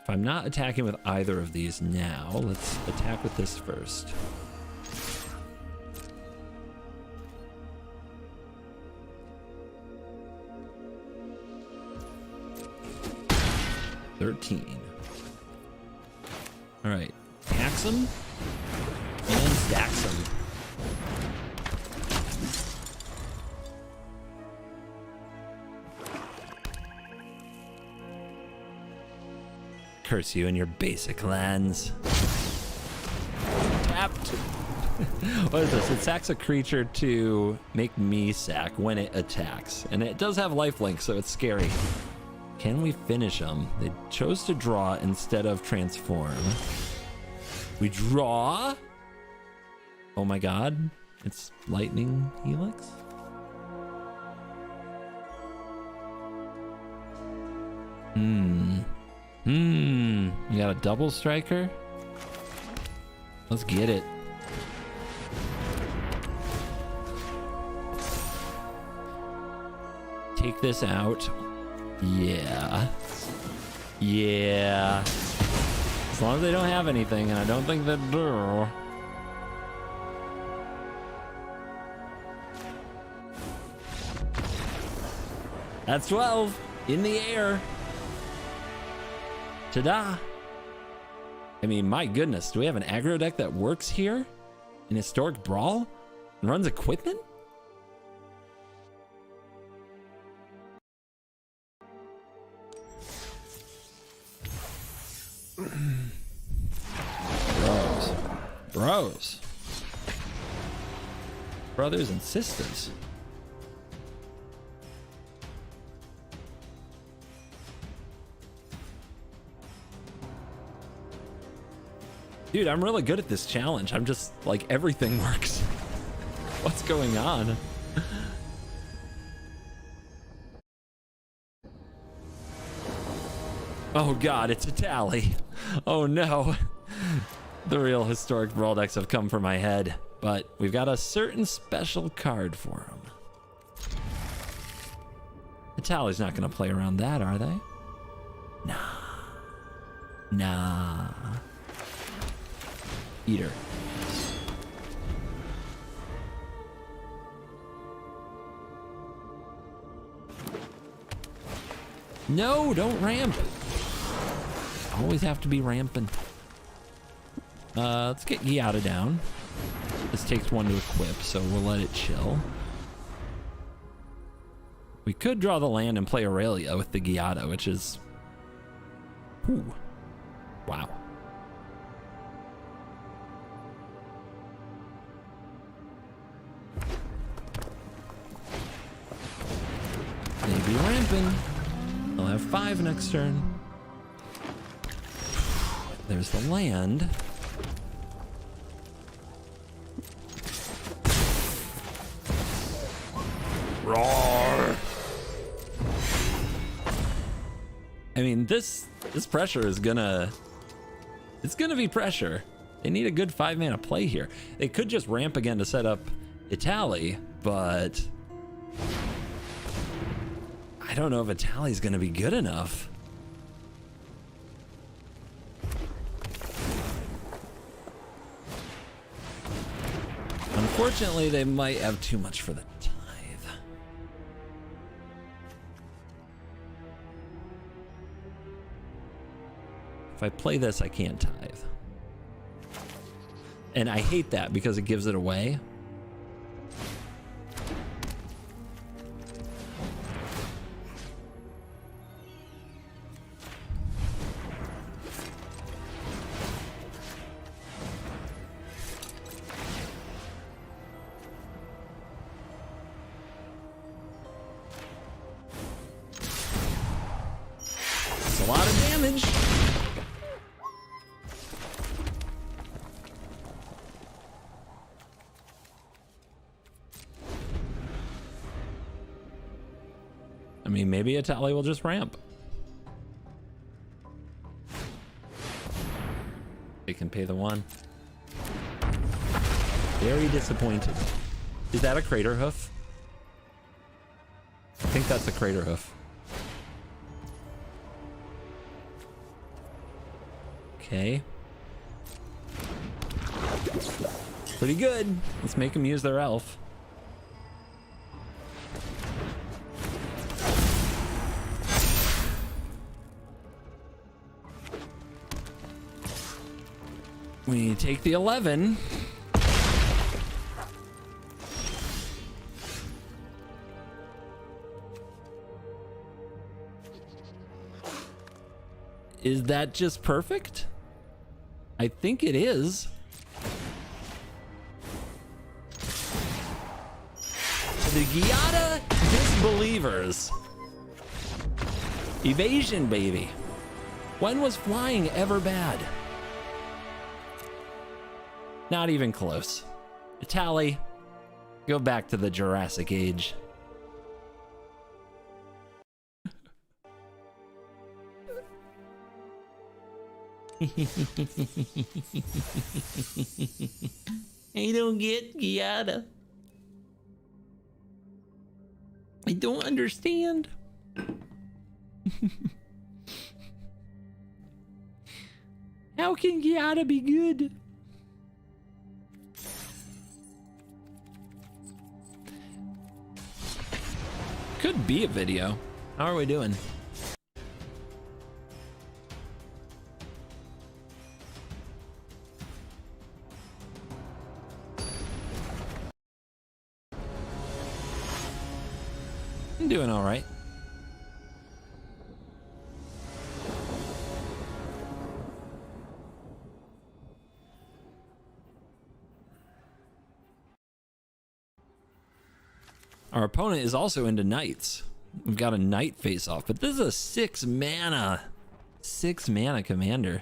If I'm not attacking with either of these now, let's attack with this first. All right, tax him and stacks him. Curse you and your basic lands. Tapped. What is this? It sacks a creature to make me sack when it attacks. And it does have lifelink, so it's scary. Can we finish them? They chose to draw instead of transform. We draw. Oh my god. It's Lightning Helix. You got a double striker? Let's get it. Take this out. Yeah. Yeah. As long as they don't have anything, and I don't think they do. That's 12 in the air. Ta-da. I mean, my goodness, do we have an aggro deck that works here in Historic Brawl and runs equipment? Bros. Brothers and sisters. Dude, I'm really good at this challenge. I'm just like, everything works. What's going on? Oh god, it's a tally. Oh no. The real Historic Brawl decks have come for my head, but we've got a certain special card for them. The tally's not going to play around that, are they? Nah. Eater. No, don't ramp. Always have to be ramping. Let's get Giada down. This takes one to equip, so we'll let it chill. We could draw the land and play Aurelia with the Giada, which is... Ooh. Wow. Maybe ramping. I'll have 5 next turn. There's the land. Roar. I mean, this pressure is gonna... It's gonna be pressure. They need a good 5-mana play here. They could just ramp again to set up Italy, but... I don't know if Itali's gonna be good enough. Unfortunately, they might have too much for the tithe. If I play this, I can't tithe. And I hate that because it gives it away. It's a lot of damage. I mean, maybe Italy will just ramp. They can pay the 1. Very disappointed. Is that a crater hoof? I think that's a crater hoof. Okay. Pretty good. Let's make them use their elf. We take the 11. Is that just perfect? I think it is. The Giada disbelievers. Evasion, baby. When was flying ever bad? Not even close. Italy, go back to the Jurassic Age. I don't get Giada. I don't understand. How can Giada be good? Could be a video. How are we doing? I'm doing all right. Our opponent is also into knights. We've got a knight face off, but this is a 6 mana commander.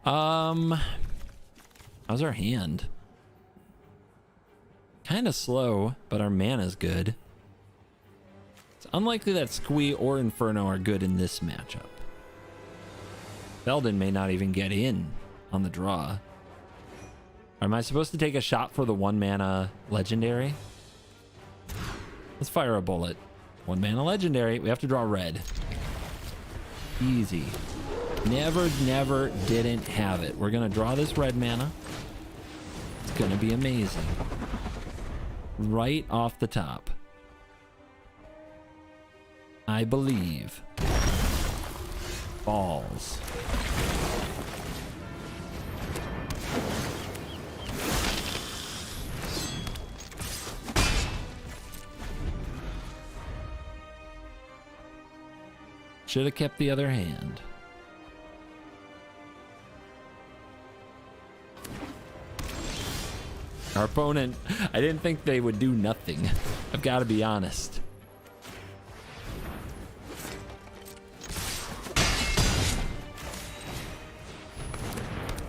How's our hand? Kind of slow, but our mana's good. It's unlikely that Squee or Inferno are good in this matchup. Belden may not even get in on the draw. Am I supposed to take a shot for the 1 mana legendary? Let's fire a bullet. 1 mana legendary. We have to draw red. Easy. Never didn't have it. We're gonna draw this red mana. It's gonna be amazing. Right off the top. I believe. Balls. Should have kept the other hand. Our opponent, I didn't think they would do nothing. I've got to be honest.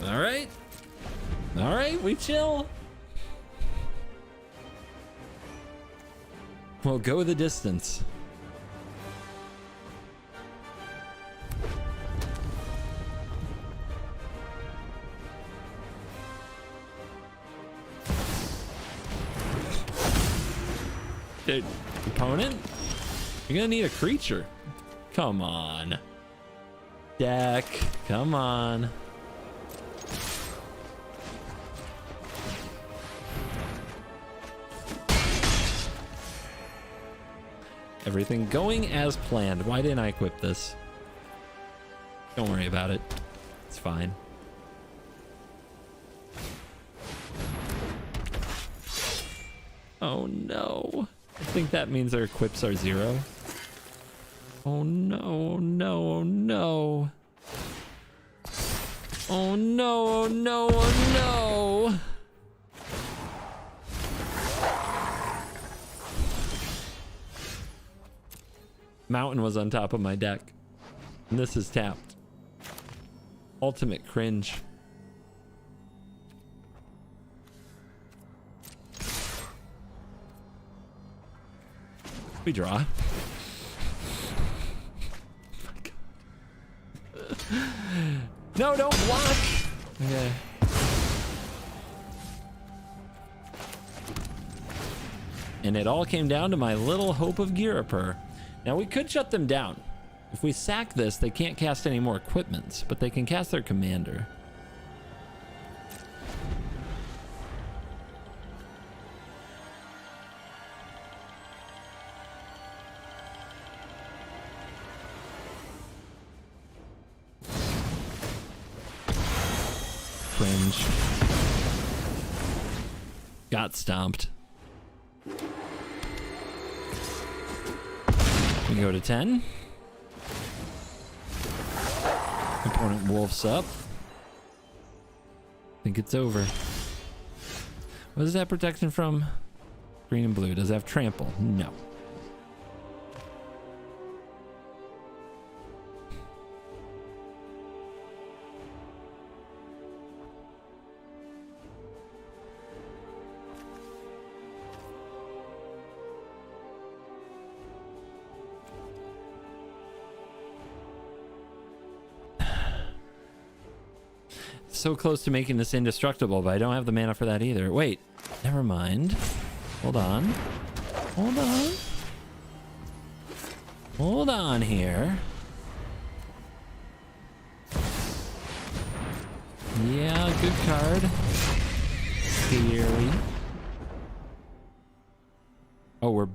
All right. All right, we chill. We'll go the distance. Dude, opponent? You're gonna need a creature. Come on. Deck, come on. Everything going as planned. Why didn't I equip this? Don't worry about it. It's fine. Oh no. I think that means our equips are 0. Oh no, oh no, oh no. Oh no, oh no, oh no. Mountain was on top of my deck. And this is tapped. Ultimate cringe. We draw. No, don't block. Okay. And it all came down to my little hope of Girapur. Now we could shut them down. If we sack this, they can't cast any more equipments, but they can cast their commander. Cringe. Got stomped. We go to 10. Opponent wolfs up. Think it's over. What is that protection from? Green and blue. Does it have trample? No. So close to making this indestructible, but I don't have the mana for that either. Wait, never mind. Hold on. Hold on. Hold on here. Yeah, good card. Scary. Oh,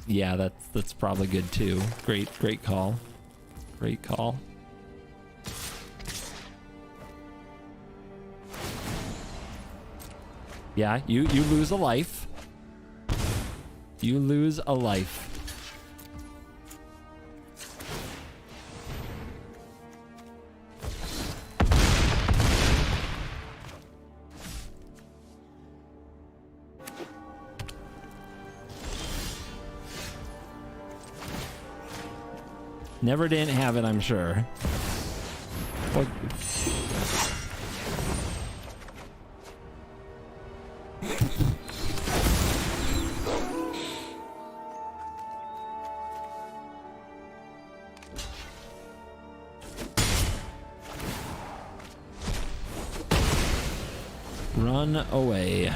yeah, that's probably good too. Great call. Great call. Yeah, you lose a life. You lose a life. Never didn't have it, I'm sure. What? Run away.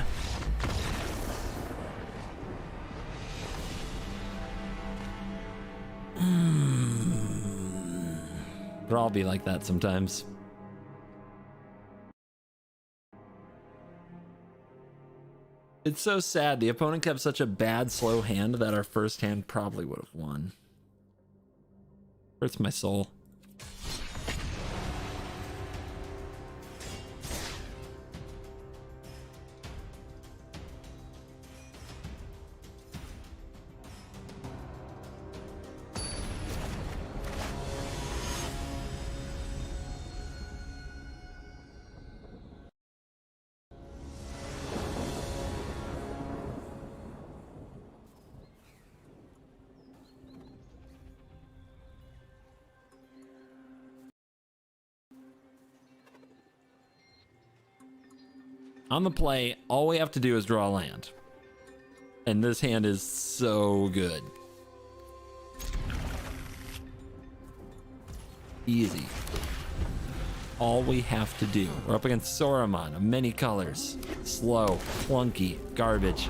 But I'll be like that sometimes. It's so sad. The opponent kept such a bad, slow hand that our first hand probably would have won. Hurts my soul. On the play, all we have to do is draw a land. And this hand is so good. Easy. All we have to do. We're up against Saruman of many colors. Slow, clunky, garbage.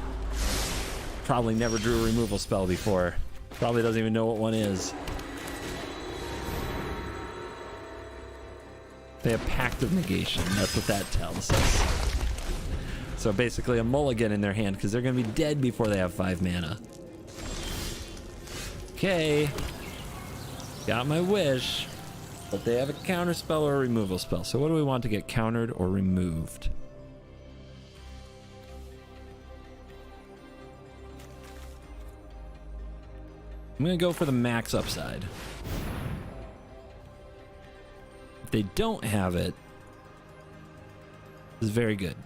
Probably never drew a removal spell before. Probably doesn't even know what one is. They have Pact of Negation. That's what that tells us. So basically a mulligan in their hand because they're going to be dead before they have 5 mana. Okay. Got my wish. But they have a counter spell or a removal spell. So what do we want to get countered or removed? I'm going to go for the max upside. If they don't have it, this is very good.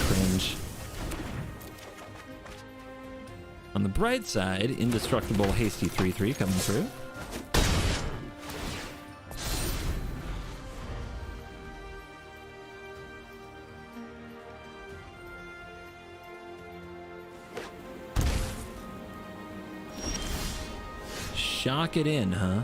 Cringe. On the bright side, indestructible hasty 3/3 coming through. Shock it in, huh?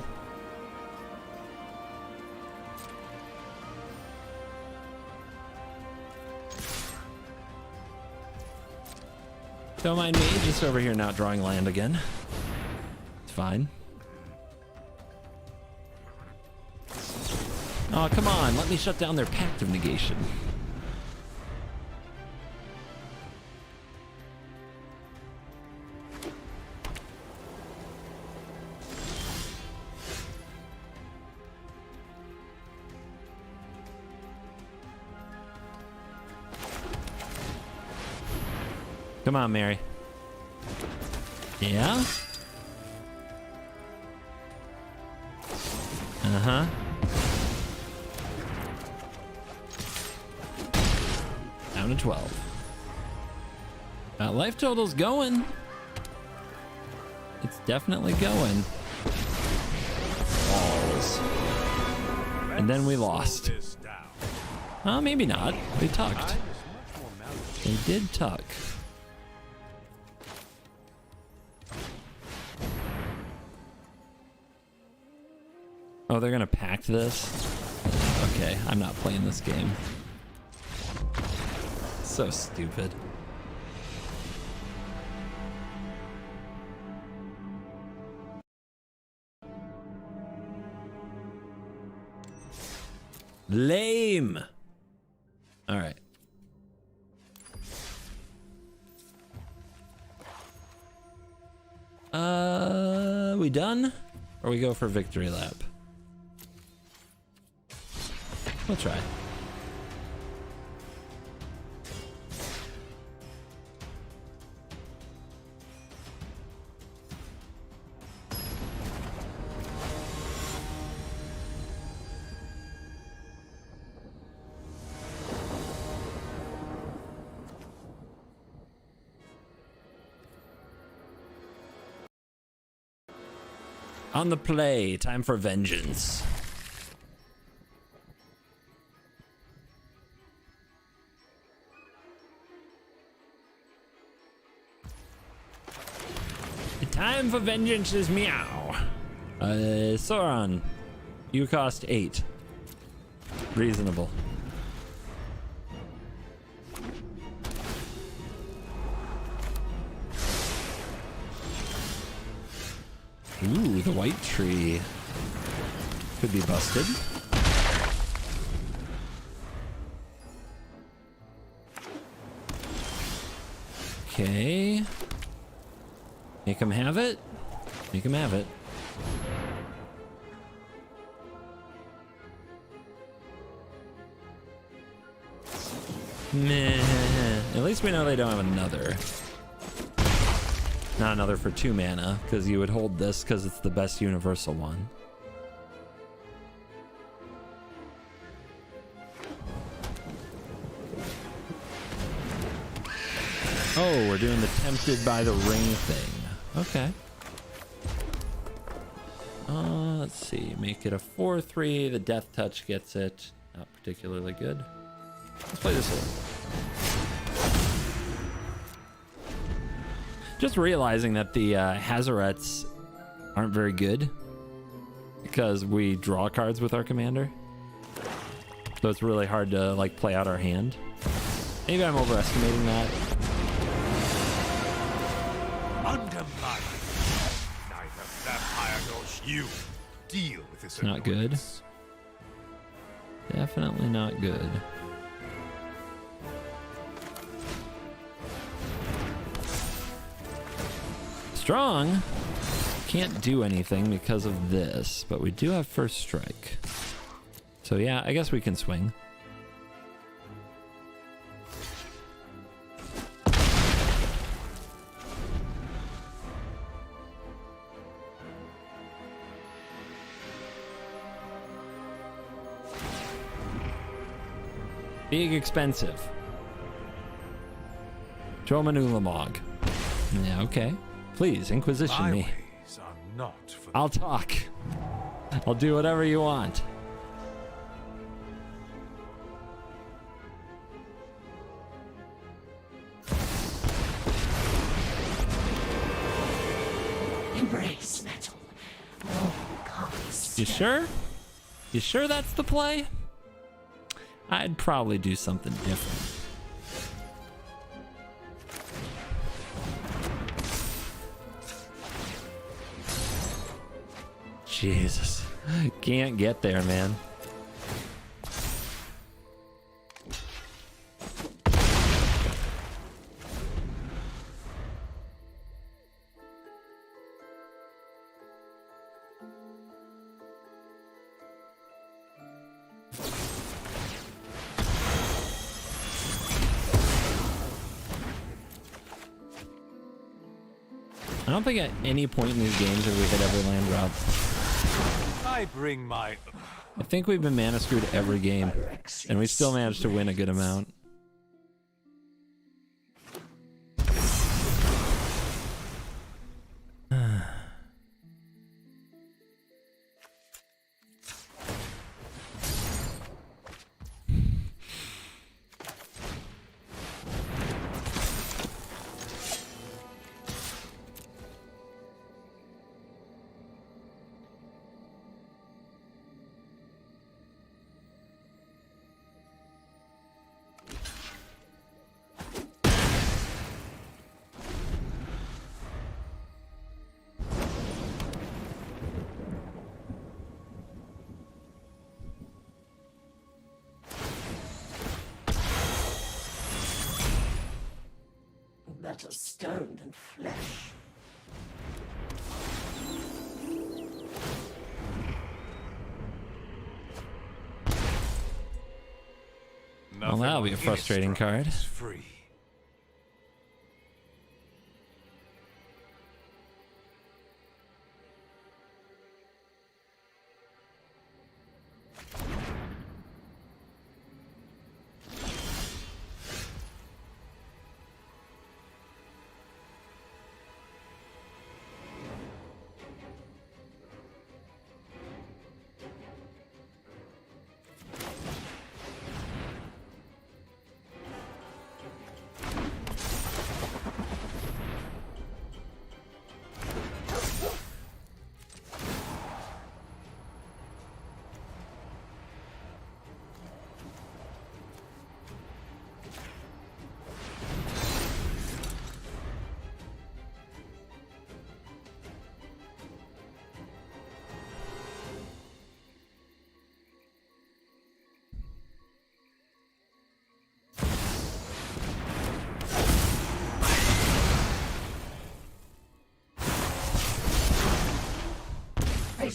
Don't mind me, just over here not drawing land again. It's fine. Oh, come on, let me shut down their Pact of Negation. Come on, Mary. Yeah? Uh-huh. Down to 12. That life total's going. It's definitely going. Balls. And then we lost. Maybe not. They tucked. They did tuck. Oh, they're gonna pact this? Okay, I'm not playing this game. So stupid. Lame. All right. We done? Or we go for victory lap? We'll try. On the play, time for vengeance. The time for vengeance is meow. Sauron, you cost 8. Reasonable. Ooh, the white tree. could be busted. Okay. Make him have it. Make him have it. Meh. At least we know they don't have another. Not another for 2 mana, because you would hold this because it's the best universal one. Oh, we're doing the tempted by the ring thing. Okay. Let's see. Make it a 4/3. The death touch gets it. Not particularly good. Let's play this one. Just realizing that the Hazarets aren't very good because we draw cards with our commander. So it's really hard to like play out our hand. Maybe I'm overestimating that. Under my neither vampire nor you deal with this. Not good. Definitely not good. Strong. Can't do anything because of this, but we do have first strike. So yeah, I guess we can swing. Big expensive. Dromanulamog. Yeah, okay. Please, Inquisition me. I'll talk. I'll do whatever you want. Embrace metal. You sure? You sure that's the play? I'd probably do something different. Jesus. Can't get there, man. I don't think at any point in these games have we hit every land drop. I bring my. I think we've been mana screwed every game, and we still managed to win a good amount. Better stone than flesh. Well, that'll be a frustrating card. Free.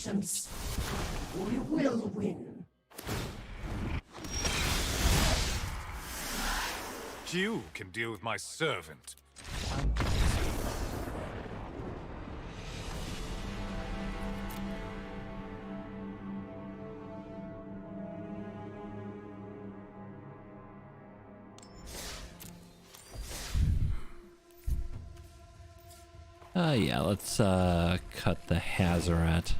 systems. We will win. You can deal with my servant. Yeah, let's cut the Hazaret.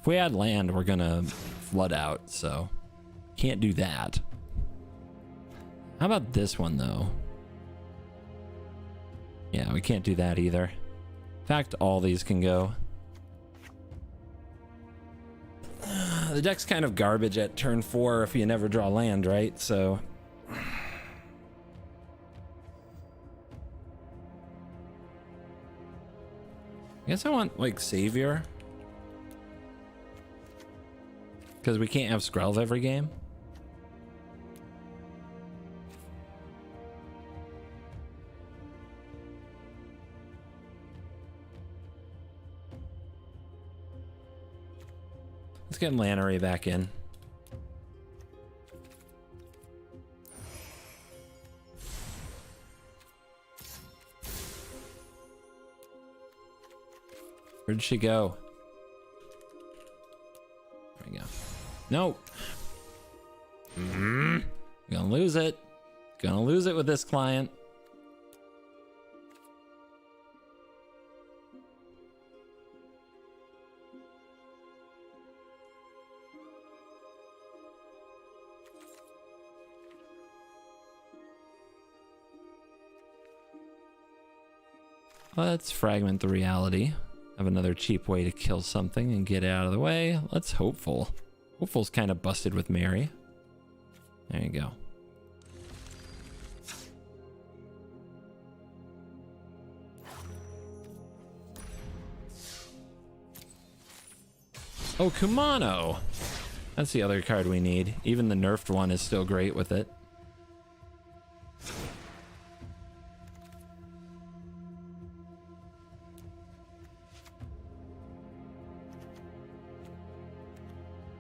If we add land, we're gonna flood out, so can't do that. How about this one though? Yeah, we can't do that either. In fact, all these can go. The deck's kind of garbage at turn 4 if you never draw land, right? So I guess I want like Savior, because we can't have Skrelv every game. Let's get Lannery back in. Where'd she go? There we go. Nope. Gonna lose it. Gonna lose it with this client. Let's fragment the reality. Have another cheap way to kill something and get it out of the way. Let's Hopeful. Hopeful's kind of busted with Mary. There you go. Oh, Kumano! That's the other card we need. Even the nerfed one is still great with it.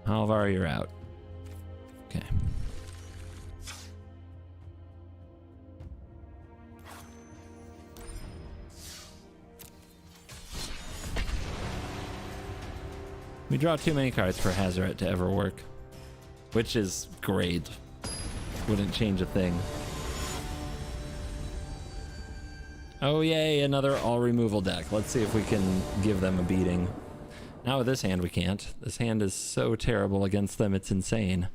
Halvar, you're out. Okay. We draw too many cards for Hazaret to ever work, which is great. Wouldn't change a thing. Oh yay, another all removal deck. Let's see if we can give them a beating. Now with this hand we can't. This hand is so terrible against them, it's insane.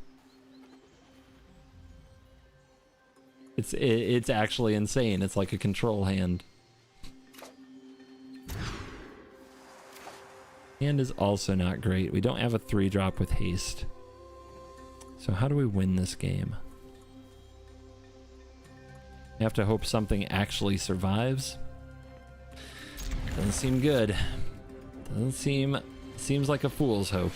It's actually insane. It's like a control hand. Hand is also not great. We don't have a 3-drop with haste. So how do we win this game? You have to hope something actually survives. Doesn't seem good. Seems like a fool's hope.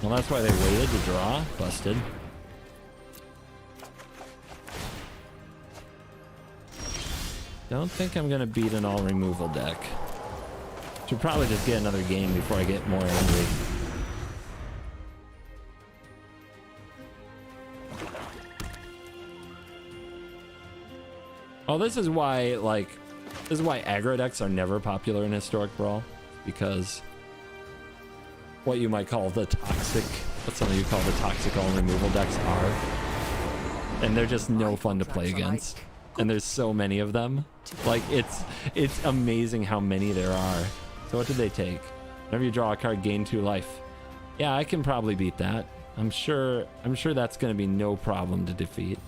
Well, that's why they waited to draw. Busted. Don't think I'm gonna beat an all removal deck. Should probably just get another game before I get more angry. Oh, this is why aggro decks are never popular in Historic Brawl, because what you might call the toxic, what some of you call the toxic all removal decks are, and they're just no fun to play against. And there's so many of them. Like it's amazing how many there are. So what did they take? Whenever you draw a card, gain 2 life. Yeah, I can probably beat that. I'm sure that's going to be no problem to defeat.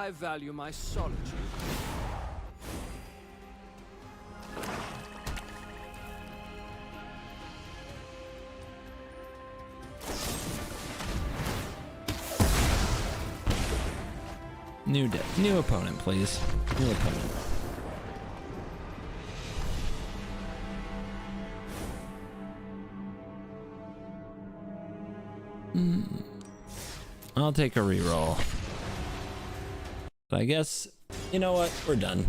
I value my solitude. New opponent, please. New opponent. I'll take a reroll. But I guess, you know what? We're done.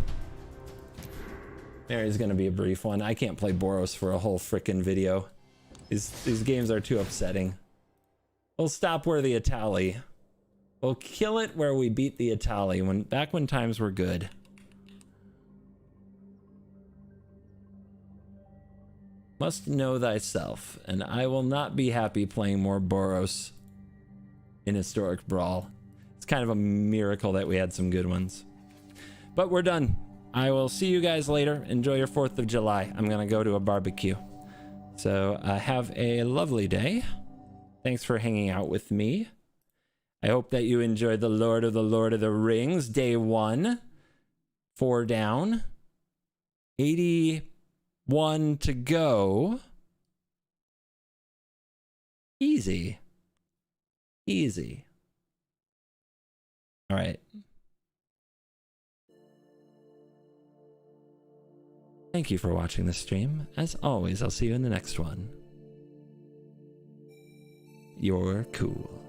Mary's gonna be a brief one. I can't play Boros for a whole frickin' video. These games are too upsetting. We'll stop where the Itali. We'll kill it where we beat the Itali, back when times were good. Must know thyself, and I will not be happy playing more Boros in Historic Brawl. It's kind of a miracle that we had some good ones. But we're done. I will see you guys later. Enjoy your 4th of July. I'm gonna go to a barbecue. So have a lovely day. Thanks for hanging out with me. I hope that you enjoyed the Lord of the Rings, day 1. 4 down. 81 to go. Easy. Easy. All right. Thank you for watching this stream. As always, I'll see you in the next one. You're cool.